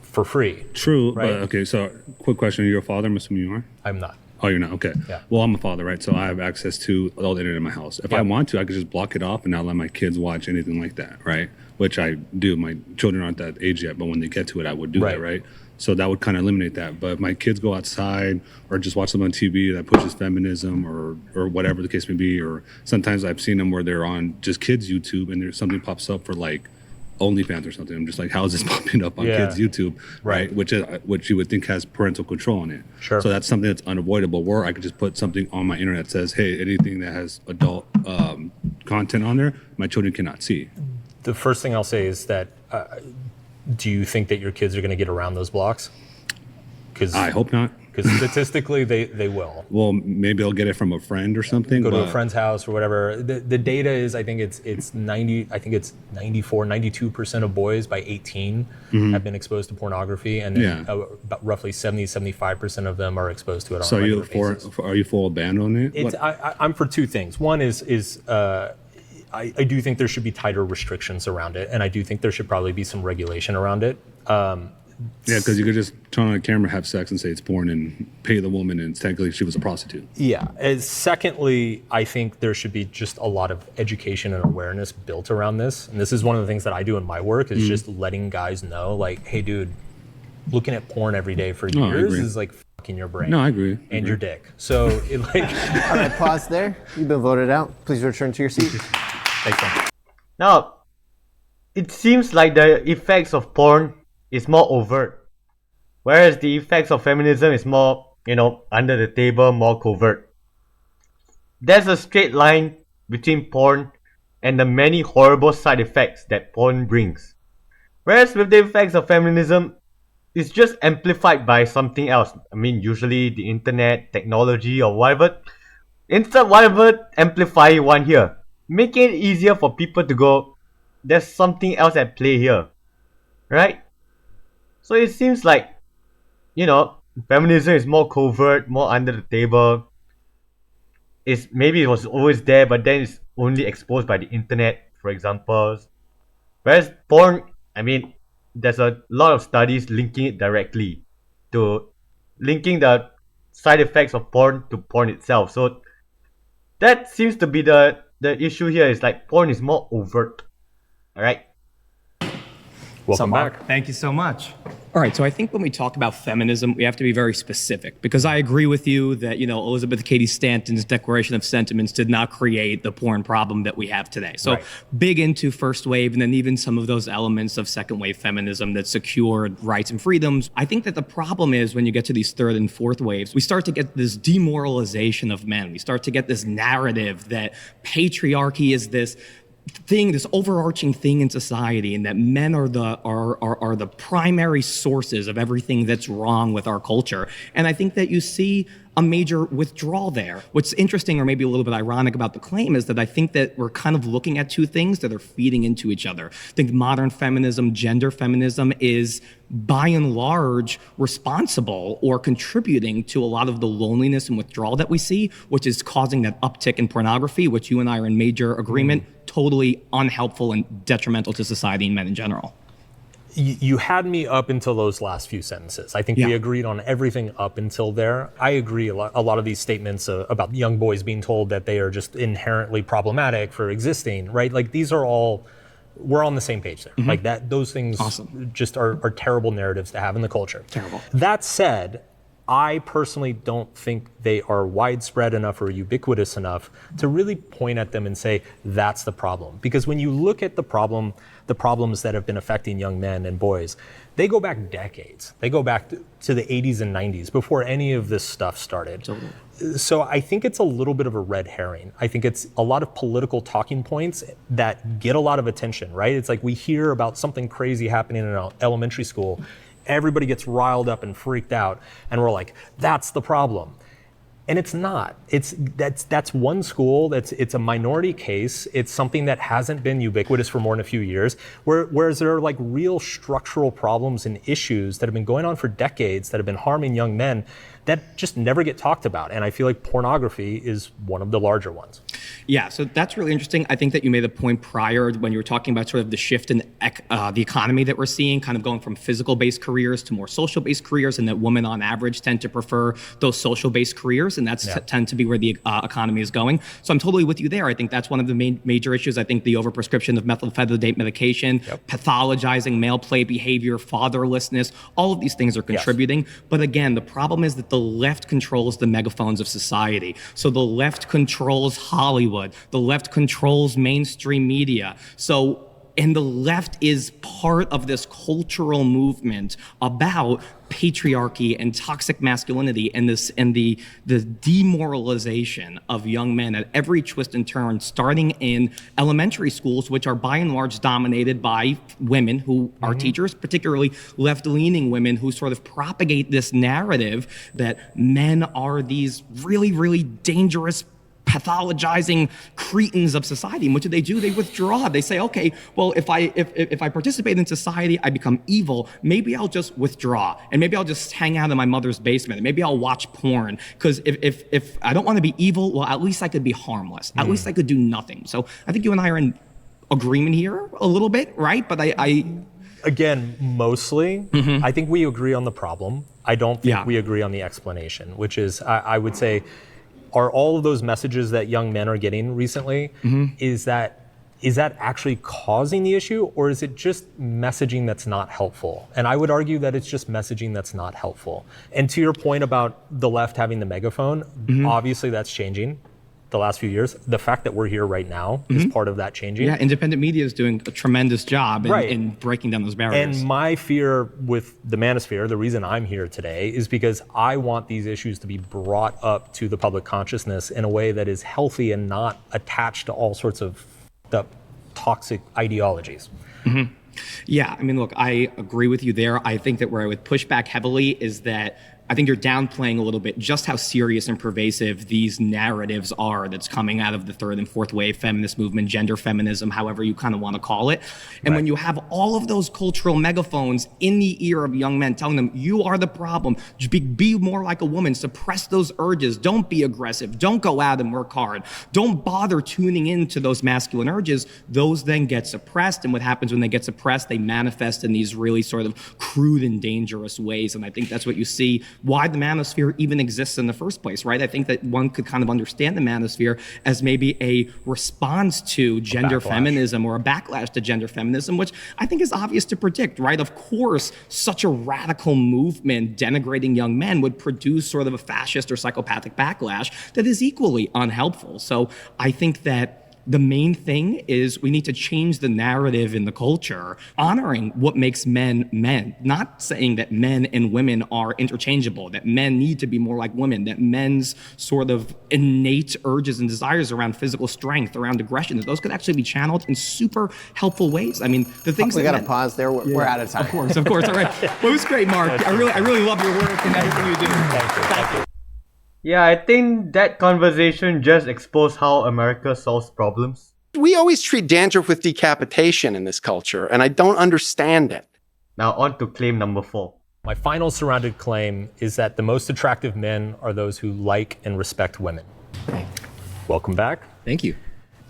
for free. True, right? but okay, so quick question. You're a father, I'm assuming you are? I'm not. Oh, you're not? Okay. Yeah. Well, I'm a father, right? So I have access to all the internet in my house. If I want to, I could just block it off and not let my kids watch anything like that, right? Which I do. My children aren't that age yet, but when they get to it, I would do that, right? So that would kind of eliminate that. But if my kids go outside or just watch them on TV that pushes feminism or whatever the case may be, or sometimes I've seen them where they're on just kids YouTube and there's something pops up for like OnlyFans or something. I'm just like, how is this popping up on kids YouTube, right? Which you would think has parental control on it. Sure. So that's something that's unavoidable. Where I could just put something on my internet that says, hey, anything that has adult content on there, my children cannot see. The first thing I'll say is that, do you think that your kids are going to get around those blocks? I hope not. Because statistically, they will. Well, maybe I'll get it from a friend or something. Go to a friend's house or whatever. The data is, I think it's 94, 92% of boys by 18 have been exposed to pornography, and then about roughly 75% of them are exposed to it on a regular basis. So are you full ban on it? I'm for two things. One is I do think there should be tighter restrictions around it, and I do think there should probably be some regulation around it. Yeah, because you could just turn on a camera, have sex, and say it's porn, and pay the woman, and technically she was a prostitute. Yeah. Secondly, I think there should be just a lot of education and awareness built around this. And this is one of the things that I do in my work is just letting guys know, like, hey, dude, looking at porn every day for years is like fucking your brain. No, I agree. And your dick. So, All right, pause there. You've been voted out. Please return to your seat. Thanks, man. Now, it seems like the effects of porn is more overt, whereas the effects of feminism is more, under the table, more covert. There's a straight line between porn and the many horrible side effects that porn brings. Whereas with the effects of feminism, it's just amplified by something else. I mean, usually the internet, technology, or whatever. Insert whatever amplifier you want here. Make it easier for people to go, there's something else at play here. Right? So it seems like, feminism is more covert, more under the table. Maybe it was always there, but then it's only exposed by the internet, for example. Whereas porn, I mean, there's a lot of studies linking it directly to linking the side effects of porn to porn itself. So that seems to be the issue here, is like porn is more overt. Alright? Welcome back. Thank you so much. All right, so I think when we talk about feminism, we have to be very specific, because I agree with you that, Elizabeth Cady Stanton's Declaration of Sentiments did not create the porn problem that we have today. So big into first wave, and then even some of those elements of second wave feminism that secured rights and freedoms. I think that the problem is when you get to these third and fourth waves, we start to get this demoralization of men. We start to get this narrative that patriarchy is this thing, this overarching thing in society, and that men are the primary sources of everything that's wrong with our culture. And I think that you see a major withdrawal there. What's interesting, or maybe a little bit ironic about the claim, is that I think that we're kind of looking at two things that are feeding into each other. I think modern feminism, gender feminism, is by and large responsible or contributing to a lot of the loneliness and withdrawal that we see, which is causing that uptick in pornography, which you and I are in major agreement, totally unhelpful and detrimental to society and men in general. You had me up until those last few sentences. I think we agreed on everything up until there. I agree a lot of these statements about young boys being told that they are just inherently problematic for existing, right? Like these are all, we're on the same page there. Like that, those things just are terrible narratives to have in the culture. Terrible. That said, I personally don't think they are widespread enough or ubiquitous enough to really point at them and say, that's the problem. Because when you look at the problems that have been affecting young men and boys, they go back decades. They go back to the 80s and 90s before any of this stuff started. So I think it's a little bit of a red herring. I think it's a lot of political talking points that get a lot of attention, right? It's like we hear about something crazy happening in an elementary school. Everybody gets riled up and freaked out, and we're like, that's the problem. And it's not. That's one school. It's a minority case. It's something that hasn't been ubiquitous for more than a few years. Whereas there are like real structural problems and issues that have been going on for decades that have been harming young men that just never get talked about. And I feel like pornography is one of the larger ones. Yeah, so that's really interesting. I think that you made a point prior when you were talking about sort of the shift in the economy that we're seeing, kind of going from physical-based careers to more social-based careers, and that women on average tend to prefer those social-based careers, and that's tend to be where the economy is going. So I'm totally with you there. I think that's one of the major issues. I think the overprescription of methylphenidate medication, pathologizing male play behavior, fatherlessness, all of these things are contributing. But again, the problem is that the left controls the megaphones of society. So the left controls Hollywood. The left controls mainstream media. And the left is part of this cultural movement about patriarchy and toxic masculinity and the demoralization of young men at every twist and turn, starting in elementary schools, which are by and large dominated by women who are teachers, particularly left-leaning women who sort of propagate this narrative that men are these really, really dangerous pathologizing cretins of society. And what do? They withdraw. They say, okay, well, if I participate in society, I become evil. Maybe I'll just withdraw, and maybe I'll just hang out in my mother's basement, and maybe I'll watch porn. Because if I don't want to be evil, well, at least I could be harmless. At least I could do nothing. So I think you and I are in agreement here a little bit, right? But Again, mostly, I think we agree on the problem. I don't think we agree on the explanation, which is, I would say, are all of those messages that young men are getting recently, is that actually causing the issue, or is it just messaging that's not helpful? And I would argue that it's just messaging that's not helpful. And to your point about the left having the megaphone, obviously that's changing the last few years. The fact that we're here right now is part of that changing. Yeah, independent media is doing a tremendous job in breaking down those barriers. And my fear with the Manosphere, the reason I'm here today, is because I want these issues to be brought up to the public consciousness in a way that is healthy and not attached to all sorts of the toxic ideologies. Yeah, I mean, look, I agree with you there. I think that where I would push back heavily is that I think you're downplaying a little bit just how serious and pervasive these narratives are that's coming out of the third and fourth wave feminist movement, gender feminism, however you kind of want to call it. And when you have all of those cultural megaphones in the ear of young men telling them, you are the problem, be more like a woman, suppress those urges, don't be aggressive, don't go out and work hard, don't bother tuning into those masculine urges, those then get suppressed. And what happens when they get suppressed, they manifest in these really sort of crude and dangerous ways. And I think that's what you see why the Manosphere even exists in the first place, right? I think that one could kind of understand the Manosphere as maybe a response to gender feminism or a backlash to gender feminism, which I think is obvious to predict, right? Of course, such a radical movement denigrating young men would produce sort of a fascist or psychopathic backlash that is equally unhelpful. So I think that the main thing is we need to change the narrative in the culture, honoring what makes men men, not saying that men and women are interchangeable, that men need to be more like women, that men's sort of innate urges and desires around physical strength, around aggression, that those could actually be channeled in super helpful ways. I mean, the things we that got to pause there. We're out of time. Of course. All right. Well, it was great, Mark. I really love your work and everything you do. Thank you. Yeah, I think that conversation just exposed how America solves problems. We always treat dandruff with decapitation in this culture, and I don't understand it. Now on to claim number 4. My final surrounded claim is that the most attractive men are those who like and respect women. Welcome back. Thank you.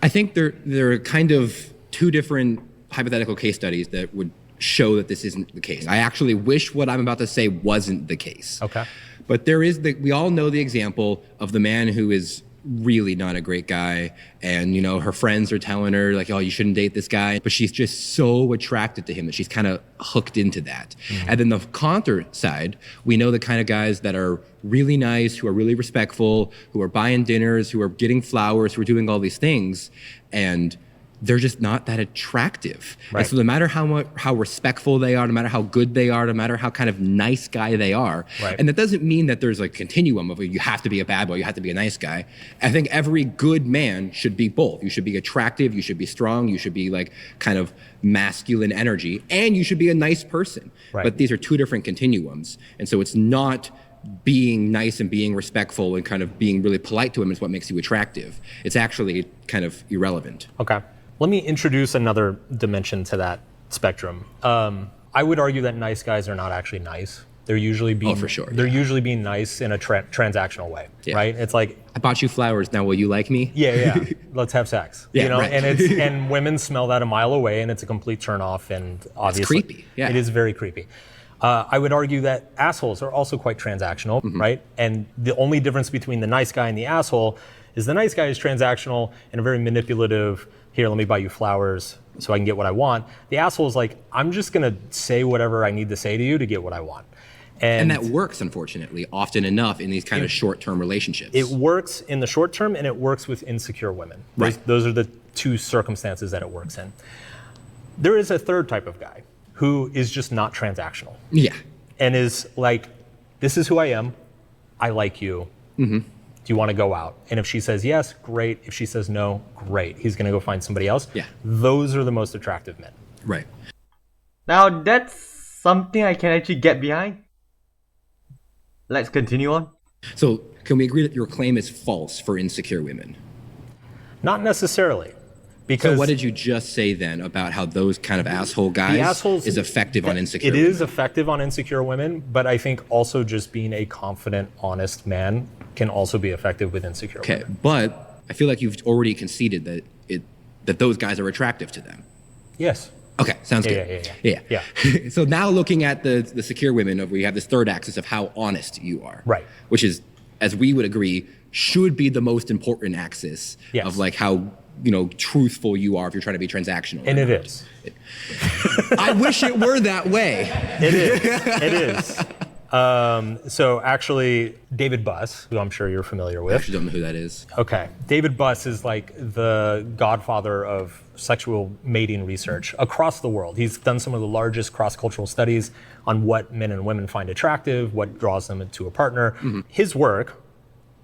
I think there are kind of two different hypothetical case studies that would show that this isn't the case. I actually wish what I'm about to say wasn't the case. Okay. But we all know the example of the man who is really not a great guy, and her friends are telling her like, oh, you shouldn't date this guy, but she's just so attracted to him that she's kind of hooked into that. And then the counter side, we know the kind of guys that are really nice, who are really respectful, who are buying dinners, who are getting flowers, who are doing all these things, and they're just not that attractive. Right. And so no matter how respectful they are, no matter how good they are, no matter how kind of nice guy they are, and that doesn't mean that there's a continuum of you have to be a bad boy, you have to be a nice guy. I think every good man should be both. You should be attractive, you should be strong, you should be like kind of masculine energy, and you should be a nice person. But these are two different continuums. And so it's not being nice and being respectful and kind of being really polite to him is what makes you attractive. It's actually kind of irrelevant. Okay. Let me introduce another dimension to that spectrum. I would argue that nice guys are not actually nice. They're usually being for sure, They're usually being nice in a transactional way, Yeah. right? It's like, I bought you flowers. Now will you like me? yeah, let's have sex. Yeah, you know, right. and women smell that a mile away, and it's a complete turnoff. And obviously, creepy, yeah. It is very creepy. I would argue that assholes are also quite transactional, right? And the only difference between the nice guy and the asshole is the nice guy is transactional and a very manipulative. Here, let me buy you flowers so I can get what I want. The asshole is like, I'm just gonna say whatever I need to say to you to get what I want. And that works, unfortunately, often enough in these kind of short-term relationships. It works in the short term, and it works with insecure women. Right. Those are the two circumstances that it works in. There is a third type of guy who is just not transactional. Yeah. And is like, this is who I am. I like you. Mm-hmm. Do you want to go out? And if she says yes, great. If she says no, great. He's going to go find somebody else. Yeah. Those are the most attractive men. Right. Now that's something I can actually get behind. Let's continue on. So can we agree that your claim is false for insecure women? Not necessarily. Because so what did you just say then about how those kind of asshole guys is effective on insecure women? It is effective on insecure women, but I think also just being a confident, honest man can also be effective with insecure women. Okay, but I feel like you've already conceded that those guys are attractive to them. Yes. Okay, sounds good. Yeah. So now looking at the secure women, we have this third axis of how honest you are. Right. Which is, as we would agree, should be the most important axis of like how truthful you are if you're trying to be transactional. And it is. I wish it were that way. It is. It is. So actually, David Buss, who I'm sure you're familiar with. I actually don't know who that is. Okay. David Buss is like the godfather of sexual mating research across the world. He's done some of the largest cross-cultural studies on what men and women find attractive, what draws them to a partner. Mm-hmm. His work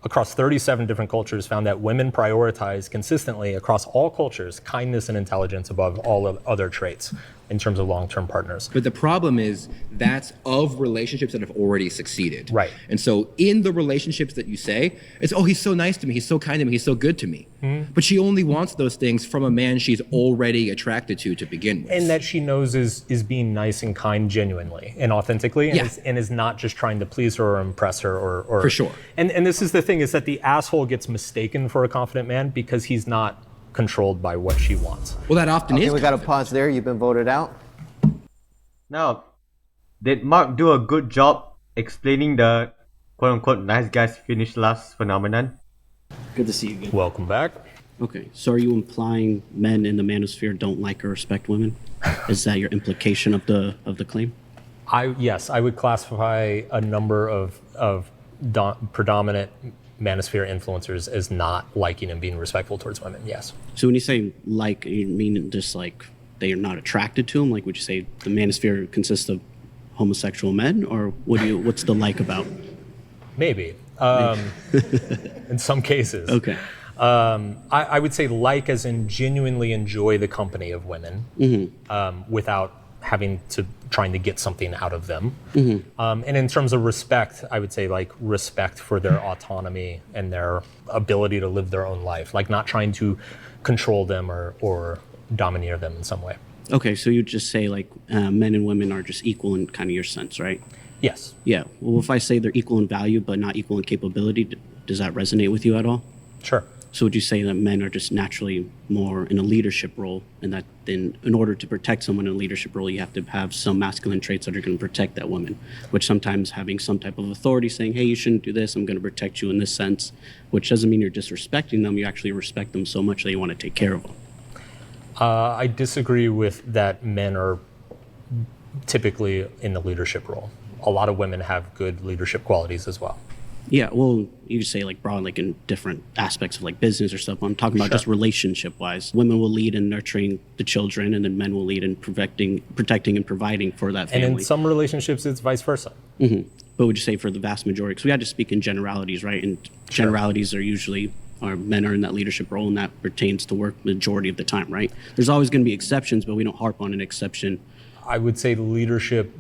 across 37 different cultures found that women prioritize consistently across all cultures kindness and intelligence above all of other traits in terms of long-term partners. But the problem is that's of relationships that have already succeeded. Right. And so in the relationships that you say, it's, oh, he's so nice to me, he's so kind to me, he's so good to me. Mm-hmm. But she only wants those things from a man she's already attracted to begin with. And that she knows is being nice and kind genuinely and authentically and is not just trying to please her or impress her or For sure. And this is the thing, is that the asshole gets mistaken for a confident man because he's not controlled by what she wants. Well, that often is. We got to pause there. You've been voted out. Now, did Mark do a good job explaining the quote-unquote nice guys finish last phenomenon? Good to see you again. Welcome back. Okay, so are you implying men in the manosphere don't like or respect women? Is that your implication of the claim? Yes, I would classify a number of predominant manosphere influencers as not liking and being respectful towards women. Yes. So when you say like, you mean just like they are not attracted to them? Like, would you say the manosphere consists of homosexual men, or what's the like about? Maybe. In some cases. Okay. I would say like as in genuinely enjoy the company of women without having to trying to get something out of them. And in terms of respect, I would say like respect for their autonomy and their ability to live their own life, like not trying to control them or domineer them in some way. Okay, so you just say like men and women are just equal in kind of your sense, right? Yes. Yeah. Well, if I say they're equal in value but not equal in capability, does that resonate with you at all? Sure. So would you say that men are just naturally more in a leadership role, and that in order to protect someone in a leadership role, you have to have some masculine traits that are going to protect that woman, which sometimes having some type of authority saying, hey, you shouldn't do this, I'm going to protect you in this sense, which doesn't mean you're disrespecting them, you actually respect them so much that you want to take care of them. I disagree with that men are typically in the leadership role. A lot of women have good leadership qualities as well. Yeah, well, you could say like broad, like in different aspects of like business or stuff. I'm talking about just relationship-wise. Women will lead in nurturing the children, and then men will lead in protecting and providing for that family. And in some relationships, it's vice versa. Mm-hmm. But would you say for the vast majority? Because we had to speak in generalities, right? And generalities are usually men are in that leadership role, and that pertains to work majority of the time, right? There's always going to be exceptions, but we don't harp on an exception. I would say the leadership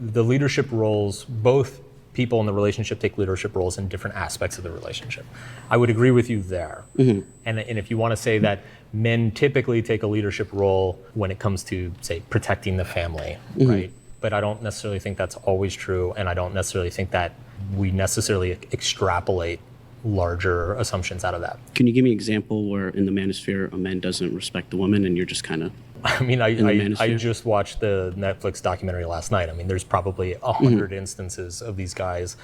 roles, both people in the relationship take leadership roles in different aspects of the relationship. I would agree with you there. Mm-hmm. And if you want to say that men typically take a leadership role when it comes to, say, protecting the family, right? but I don't necessarily think that's always true, and I don't necessarily think that we necessarily extrapolate larger assumptions out of that. Can you give me an example where in the manosphere a man doesn't respect the woman and you're just kind of... I mean, I just watched the Netflix documentary last night. I mean, there's probably 100 instances of these guys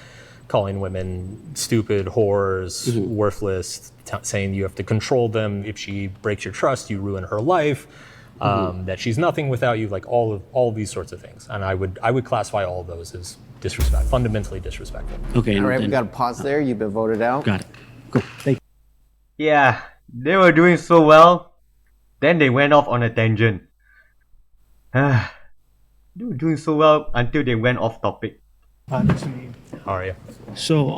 calling women stupid, whores, worthless, saying you have to control them. If she breaks your trust, you ruin her life. That she's nothing without you. Like all of these sorts of things. And I would classify all of those as disrespect, fundamentally disrespectful. Okay. All right, we got to pause there. You've been voted out. Got it. Cool. Thank you. Yeah, they were doing so well. Then they went off on a tangent. They were doing so well until they went off topic. Nice to meet you. How are you? So,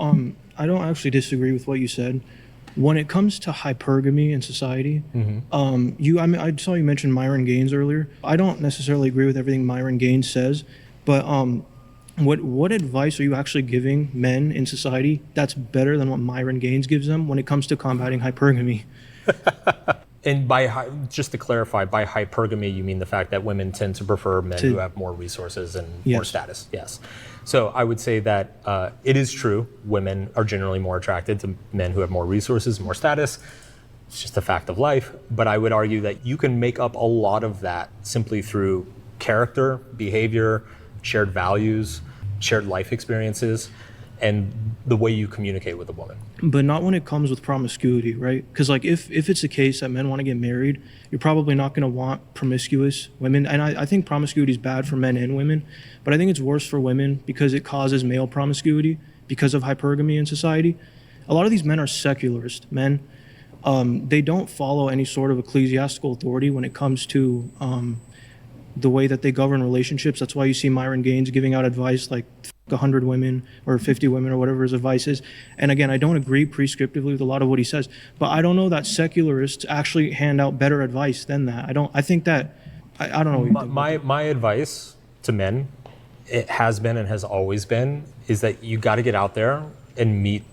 I don't actually disagree with what you said. When it comes to hypergamy in society, I saw you mention Myron Gaines earlier. I don't necessarily agree with everything Myron Gaines says, but what advice are you actually giving men in society that's better than what Myron Gaines gives them when it comes to combating hypergamy? And just to clarify, by hypergamy, you mean the fact that women tend to prefer men who have more resources and more status. Yes. So I would say that it is true. Women are generally more attracted to men who have more resources, more status. It's just a fact of life. But I would argue that you can make up a lot of that simply through character, behavior, shared values, shared life experiences, and the way you communicate with a woman. But not when it comes with promiscuity, right? Because like if it's the case that men want to get married, you're probably not going to want promiscuous women. And I think promiscuity is bad for men and women, but I think it's worse for women because it causes male promiscuity because of hypergamy in society. A lot of these men are secularist men. They don't follow any sort of ecclesiastical authority when it comes to the way that they govern relationships. That's why you see Myron Gaines giving out advice like 100 women or 50 women or whatever his advice is. And again, I don't agree prescriptively with a lot of what he says, but I don't know that secularists actually hand out better advice than that. I think that, I don't know what you think. My advice to men, it has been and has always been, is that you got to get out there and meet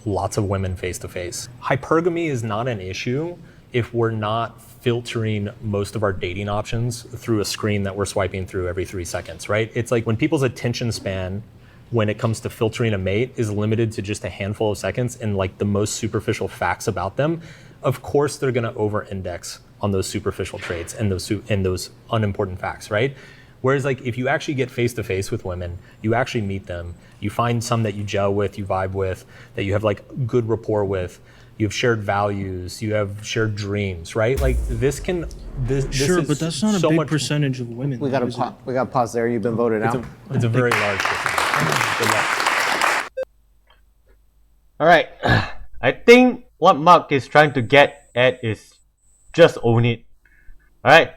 lots of women face to face. Hypergamy is not an issue if we're not filtering most of our dating options through a screen that we're swiping through every 3 seconds, right? It's like when people's attention span when it comes to filtering a mate is limited to just a handful of seconds and like the most superficial facts about them, of course they're gonna over-index on those superficial traits and those unimportant facts, right? Whereas like if you actually get face-to-face with women, you actually meet them, you find some that you gel with, you vibe with, that you have like good rapport with, you have shared values, you have shared dreams, right? Like this sure, but that's not a big percentage of women. We got to pause there. You've been voted out. It's a very large percentage. Good luck. All right. I think what Mark is trying to get at is just own it. All right.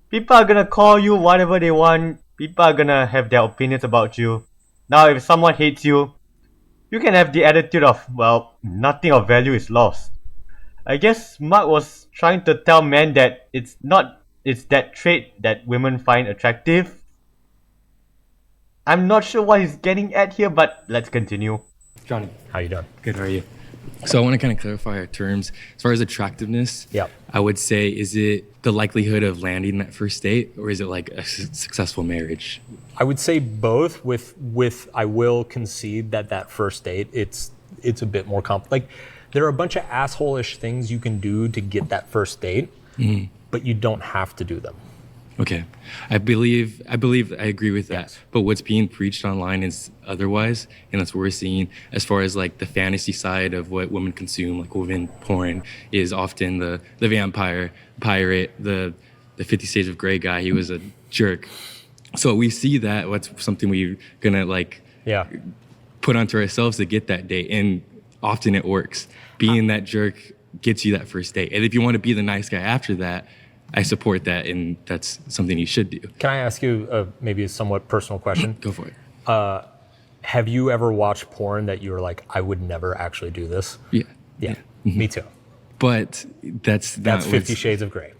People are gonna call you whatever they want. People are gonna have their opinions about you. Now, if someone hates you, you can have the attitude of, well, nothing of value is lost. I guess Mark was trying to tell men that it's that trait that women find attractive. I'm not sure what he's getting at here, but let's continue. Johnny, how you doing? Good, how are you? So I want to kind of clarify our terms. As far as attractiveness, I would say, is it the likelihood of landing that first date, or is it like a successful marriage? I would say both. With I will concede that first date, it's a bit more like there are a bunch of asshole-ish things you can do to get that first date, but you don't have to do them. Okay, I believe I agree with that. Yes. But what's being preached online is otherwise, and that's what we're seeing as far as like the fantasy side of what women consume, like women porn is often the vampire, pirate, the 50 Shades of Grey guy. He was a jerk. So we see that what's something we're gonna put onto ourselves to get that date, and often it works. Being that jerk gets you that first date, and if you want to be the nice guy after that, I support that, and that's something you should do. Can I ask you maybe a somewhat personal question? Go for it. Have you ever watched porn that you were like, I would never actually do this? Yeah. Mm-hmm. Me too. But that's 50 Shades of Grey.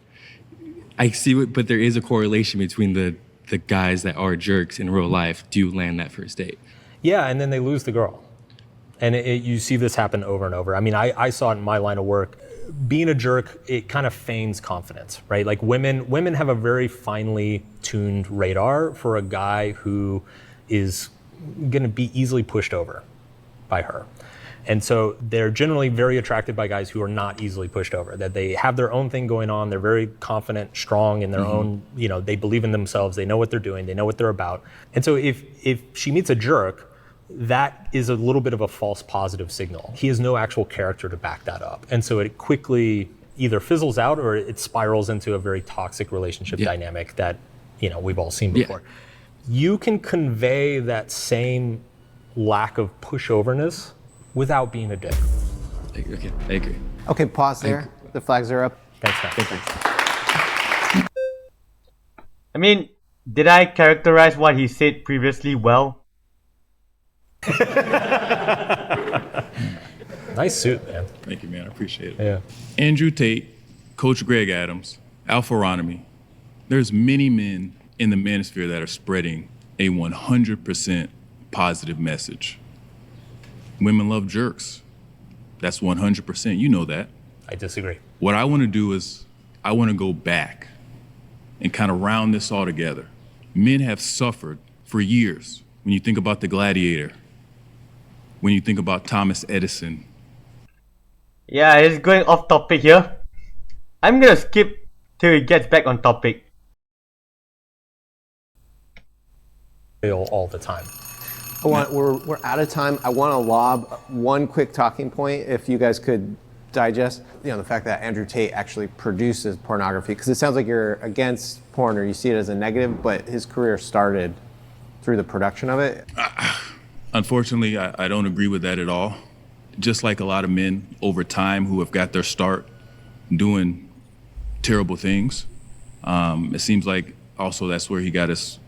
I see it, but there is a correlation between the guys that are jerks in real life do land that first date. Yeah, and then they lose the girl. And you see this happen over and over. I mean, I saw it in my line of work. being a jerk, it kind of feigns confidence, right? Like women have a very finely tuned radar for a guy who is going to be easily pushed over by her. And so they're generally very attracted by guys who are not easily pushed over, that they have their own thing going on. They're very confident, strong in their own, they believe in themselves. They know what they're doing. They know what they're about. And so if she meets a jerk, that is a little bit of a false positive signal. He has no actual character to back that up. And so it quickly either fizzles out or it spirals into a very toxic relationship dynamic that, we've all seen before. You can convey that same lack of pushoverness without being a dick. Okay, I agree. Okay, pause there. The flags are up. Thanks, man. Thanks. I mean, did I characterize what he said previously well? Nice suit, man. Thank you, man. I appreciate it. Yeah. Andrew Tate, Coach Greg Adams, Alpharonomy. There's many men in the manosphere that are spreading a 100% positive message. Women love jerks. That's 100%. You know that. I disagree. What I want to do is I want to go back and kind of round this all together. Men have suffered for years. When you think about the Gladiator, when you think about Thomas Edison. Yeah, he's going off topic here. I'm gonna skip till he gets back on topic. All the time. We're out of time. I want to lob one quick talking point, if you guys could digest, the fact that Andrew Tate actually produces pornography, because it sounds like you're against porn or you see it as a negative, but his career started through the production of it. Unfortunately, I don't agree with that at all. Just like a lot of men over time who have got their start doing terrible things, it seems like also that's where he got his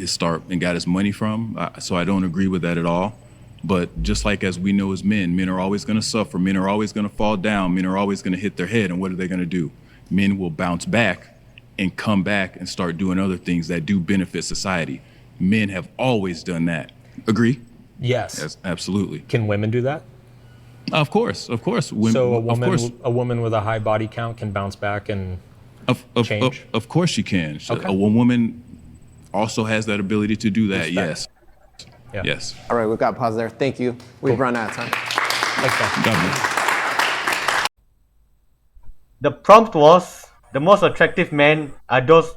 start and got his money from. So I don't agree with that at all. But just like as we know as men are always going to suffer. Men are always going to fall down. Men are always going to hit their head. And what are they going to do? Men will bounce back and come back and start doing other things that do benefit society. Men have always done that. Agree? Yes. Absolutely. Can women do that? Of course. Women, so of course. a woman with a high body count can bounce back and change? Of course she can. Okay. A woman also has that ability to do that, yes. Yeah. Yes. All right, we've got pause there. Thank you. We've run out of time. Thanks, man. The prompt was, the most attractive men are those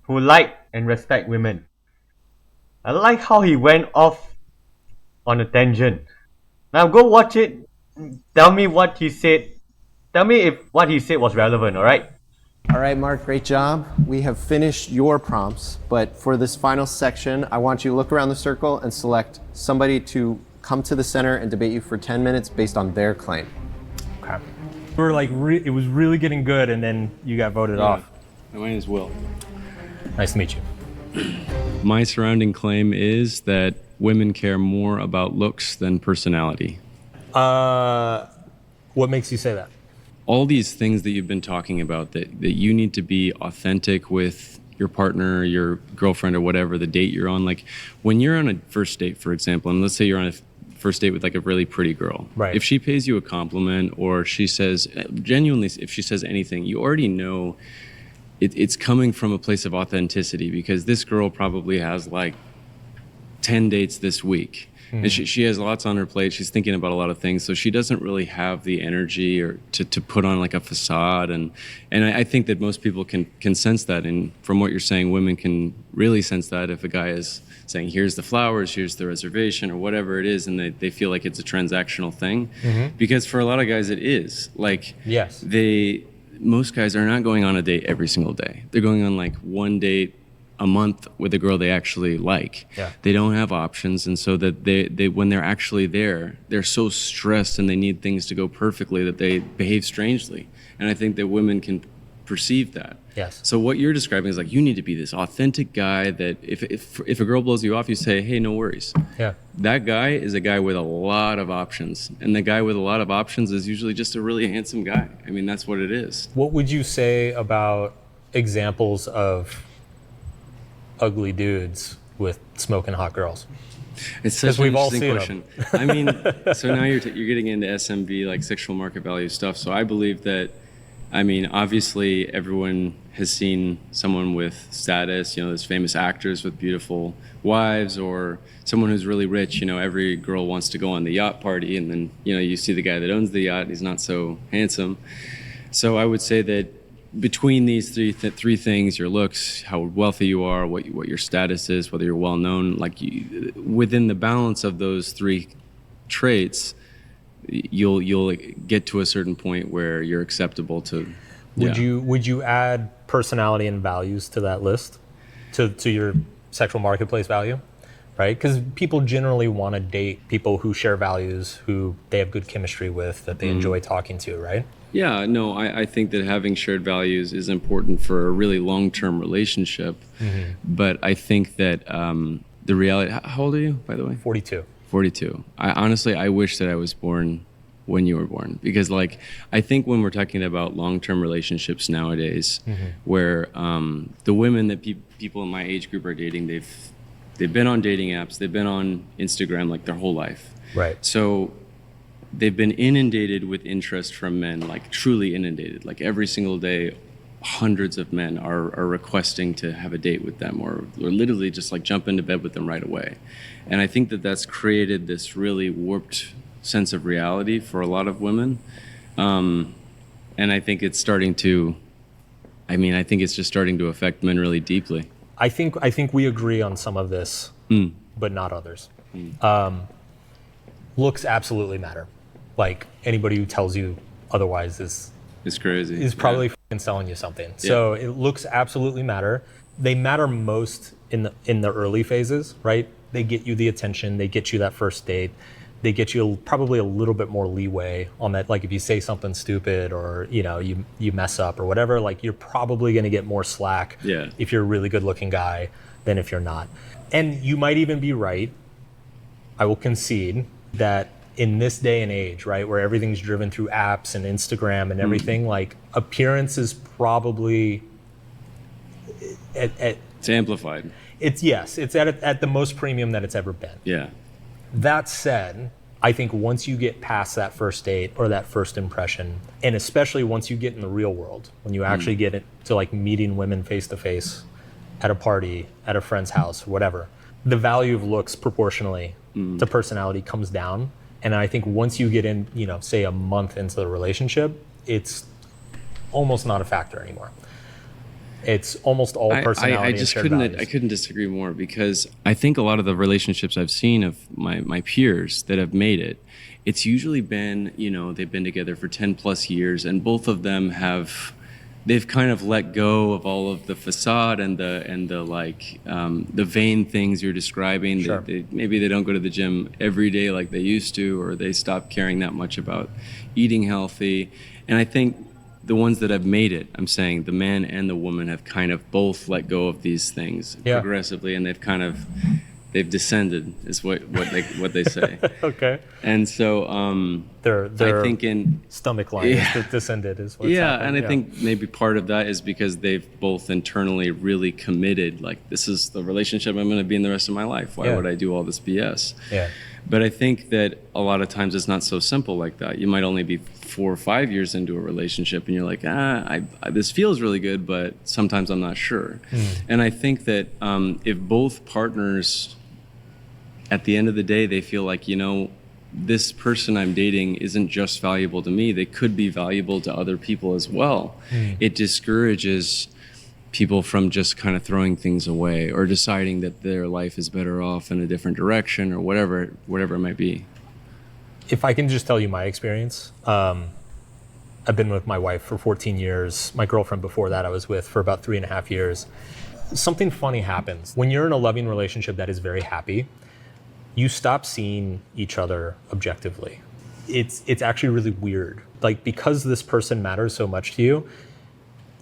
who like and respect women. I like how he went off on a tangent. Now go watch it. Tell me what he said. Tell me if what he said was relevant, alright? All right, Mark, great job. We have finished your prompts, but for this final section, I want you to look around the circle and select somebody to come to the center and debate you for 10 minutes based on their claim. Okay. We were like, it was really getting good, and then you got voted off. My name is Will. Nice to meet you. My surrounding claim is that women care more about looks than personality. What makes you say that? All these things that you've been talking about, that you need to be authentic with your partner, your girlfriend, or whatever, the date you're on. Like when you're on a first date, for example, and let's say you're on a first date with like a really pretty girl. Right. If she pays you a compliment or she says, genuinely, if she says anything, you already know it's coming from a place of authenticity, because this girl probably has like 10 dates this week. And she has lots on her plate. She's thinking about a lot of things. So she doesn't really have the energy or to put on like a facade. And I think that most people can sense that. And from what you're saying, women can really sense that if a guy is saying, here's the flowers, here's the reservation, or whatever it is, and they feel like it's a transactional thing. Because for a lot of guys, it is. Like, yes, most guys are not going on a date every single day. They're going on like one date a month with a girl they actually like. Yeah. They don't have options, and so that they when they're actually there, they're so stressed and they need things to go perfectly that they behave strangely. And I think that women can perceive that. Yes. So what you're describing is like, you need to be this authentic guy that if a girl blows you off, you say, hey, no worries. Yeah. That guy is a guy with a lot of options, and the guy with a lot of options is usually just a really handsome guy. I mean, that's what it is. What would you say about examples of ugly dudes with smoking hot girls? It's such 'Cause an we've all interesting seen question. I mean, so now you're getting into SMV, like sexual market value stuff. So I believe that, I mean, obviously everyone has seen someone with status, you know, there's famous actors with beautiful wives, or someone who's really rich. You know, every girl wants to go on the yacht party, and then, you know, you see the guy that owns the yacht, he's not so handsome. So I would say that between these three things, your looks, how wealthy you are, what your status is, whether you're well known, like within the balance of those three traits, you'll get to a certain point where you're acceptable to. Would you add personality and values to that list, to your sexual marketplace value, right? Because people generally want to date people who share values, who they have good chemistry with, that they enjoy talking to, right? Yeah, no, I think that having shared values is important for a really long-term relationship. But I think that the reality, how old are you, by the way? 42. 42. I wish that I was born when you were born, because like, I think when we're talking about long-term relationships nowadays, where the women that people in my age group are dating, they've been on dating apps, they've been on Instagram like their whole life. Right. So they've been inundated with interest from men, like truly inundated. Like every single day, hundreds of men are requesting to have a date with them, or literally just like jump into bed with them right away. And I think that that's created this really warped sense of reality for a lot of women. And I think it's starting to, I think it's just starting to affect men really deeply. I think we agree on some of this, but not others. Looks absolutely matter. Like, anybody who tells you otherwise is crazy. Is probably fucking selling you something. So it looks absolutely matter. They matter most in the early phases, right? They get you the attention. They get you that first date. They get you probably a little bit more leeway on that. Like if you say something stupid, or you mess up or whatever, like you're probably going to get more slack if you're a really good looking guy than if you're not. And you might even be right. I will concede that in this day and age, right, where everything's driven through apps and Instagram and everything, like appearance is probably it's amplified. It's at the most premium that it's ever been. Yeah. That said, I think once you get past that first date or that first impression, and especially once you get in the real world, when you actually get into like meeting women face to face at a party, at a friend's house, whatever, the value of looks proportionally to personality comes down. And I think once you get in, say a month into the relationship, it's almost not a factor anymore. It's almost all personality. I couldn't disagree more, because I think a lot of the relationships I've seen of my peers that have made it, it's usually been, they've been together for 10 plus years, and both of them they've kind of let go of all of the facade and the vain things you're describing. Sure. Maybe they don't go to the gym every day like they used to, or they stop caring that much about eating healthy. And I think the ones that have made it, I'm saying the man and the woman have kind of both let go of these things progressively, and they've descended, is what they say. Okay. And so their I think in stomach line is descended is what's happening. And I think maybe part of that is because they've both internally really committed, like, this is the relationship I'm going to be in the rest of my life. Why would I do all this BS? Yeah. But I think that a lot of times it's not so simple like that. You might only be 4 or 5 years into a relationship and you're like, this feels really good, but sometimes I'm not sure. And I think that if both partners, at the end of the day, they feel like, this person I'm dating isn't just valuable to me, they could be valuable to other people as well. It discourages people from just kind of throwing things away or deciding that their life is better off in a different direction, or whatever it might be. If I can just tell you my experience, I've been with my wife for 14 years. My girlfriend before that I was with for about 3.5 years. Something funny happens. When you're in a loving relationship that is very happy, you stop seeing each other objectively. It's actually really weird. Like, because this person matters so much to you,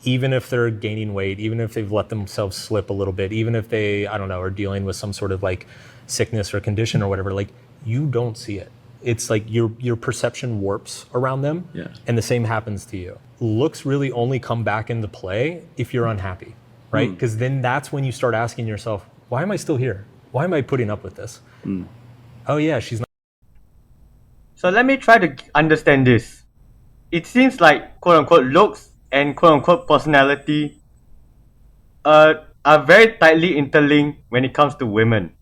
even if they're gaining weight, even if they've let themselves slip a little bit, even if they, are dealing with some sort of like sickness or condition or whatever, like, you don't see it. It's like your perception warps around them, and the same happens to you. Looks really only come back into play if you're unhappy, right? Because then that's when you start asking yourself, why am I still here? Why am I putting up with this? Oh yeah, she's not. So let me try to understand this. It seems like quote unquote looks and quote unquote personality are very tightly interlinked when it comes to women.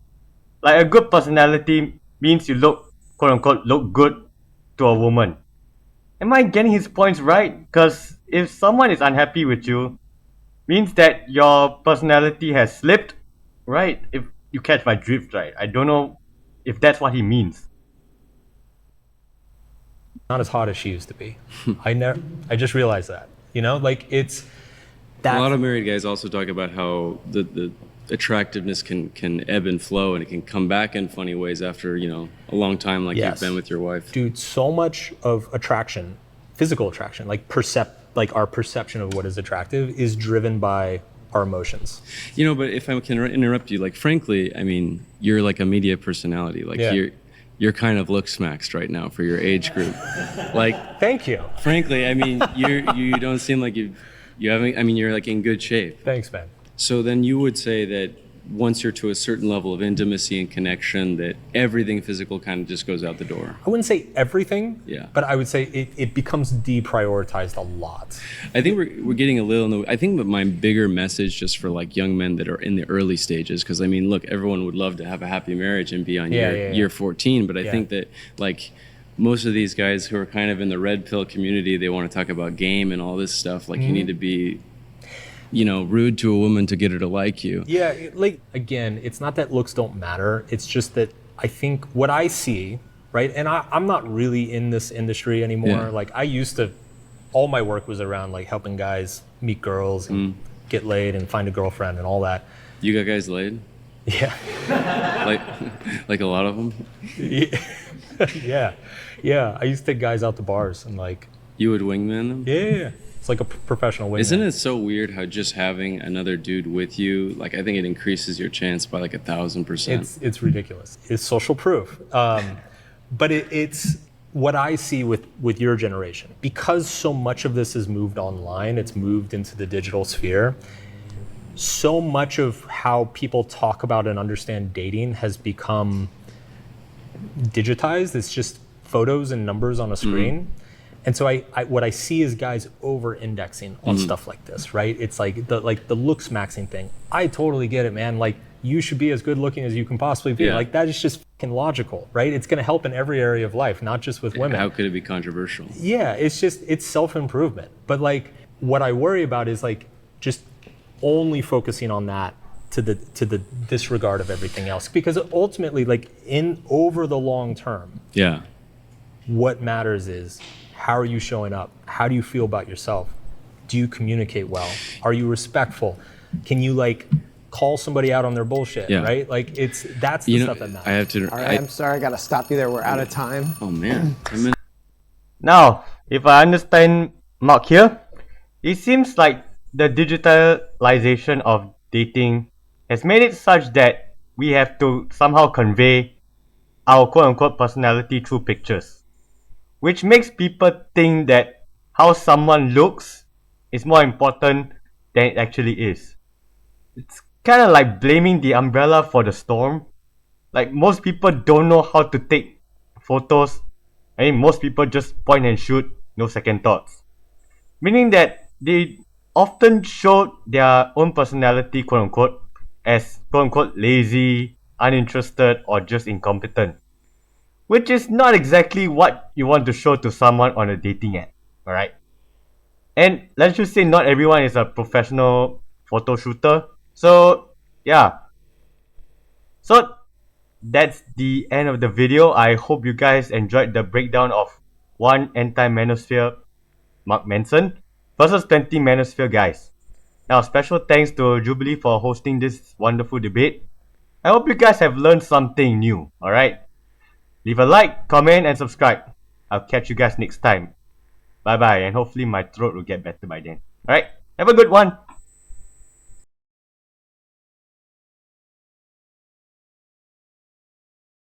Like a good personality means you look quote unquote look good to a woman. Am I getting his points right? Because if someone is unhappy with you, means that your personality has slipped, right? If you catch my drift, right? I don't know if that's what he means. Not as hot as she used to be. I just realized that. You know, like it's a lot of married guys also talk about how the attractiveness can ebb and flow, and it can come back in funny ways after, you know, a long time, like you've been with your wife. Dude, so much of attraction, physical attraction, like our perception of what is attractive is driven by our emotions. You know, but if I can interrupt you, like frankly, I mean, you're like a media personality. Like you're kind of look smaxed right now for your age group. Like, thank you. Frankly, I mean, you don't seem like you haven't. I mean, you're like in good shape. Thanks, man. So then you would say that once you're to a certain level of intimacy and connection, that everything physical kind of just goes out the door. I wouldn't say everything, yeah, but I would say it becomes deprioritized a lot. I think we're getting a little. I think that my bigger message, just for like young men that are in the early stages, because I mean, look, everyone would love to have a happy marriage and be on year 14, but I think that like most of these guys who are kind of in the red pill community, they want to talk about game and all this stuff. Like you need to be, you know, rude to a woman to get her to like you. Yeah, like again, it's not that looks don't matter. It's just that I think what I see, right? And I'm not really in this industry anymore. Yeah. Like I used to, all my work was around like helping guys meet girls and get laid and find a girlfriend and all that. You got guys laid? Yeah. like a lot of them? Yeah. I used to take guys out to bars and like. You would wingman them? Yeah. It's like a professional wingman. Isn't it so weird how just having another dude with you, like I think it increases your chance by like 1,000%. It's ridiculous. It's social proof. But it's what I see with your generation. Because so much of this has moved online, it's moved into the digital sphere. So much of how people talk about and understand dating has become digitized. It's just photos and numbers on a screen. And so I what I see is guys over-indexing on stuff like this, right? It's like the looks maxing thing. I totally get it, man. Like you should be as good looking as you can possibly be. Yeah. Like that is just fucking logical, right? It's gonna help in every area of life, not just with women. How could it be controversial? Yeah, it's self-improvement. But like what I worry about is like just only focusing on that to the disregard of everything else. Because ultimately, like over the long term, what matters is how are you showing up? How do you feel about yourself? Do you communicate well? Are you respectful? Can you like call somebody out on their bullshit, right? Like that's the stuff that matters. I have to. All right, I'm sorry, I gotta stop you there. We're out of time. Oh man. Now, if I understand Mark here, it seems like the digitalization of dating has made it such that we have to somehow convey our quote-unquote personality through pictures, which makes people think that how someone looks is more important than it actually is. It's kind of like blaming the umbrella for the storm. Like most people don't know how to take photos. I mean, most people just point and shoot, no second thoughts. Meaning that they often show their own personality, quote unquote, as quote unquote lazy, uninterested, or just incompetent. Which is not exactly what you want to show to someone on a dating app, alright? And let's just say not everyone is a professional photo shooter. So, yeah. So, that's the end of the video. I hope you guys enjoyed the breakdown of one Anti-Manosphere Mark Manson versus 20 Manosphere guys. Now, special thanks to Jubilee for hosting this wonderful debate. I hope you guys have learned something new, alright? Leave a like, comment, and subscribe. I'll catch you guys next time. Bye bye, and hopefully my throat will get better by then. Alright, have a good one.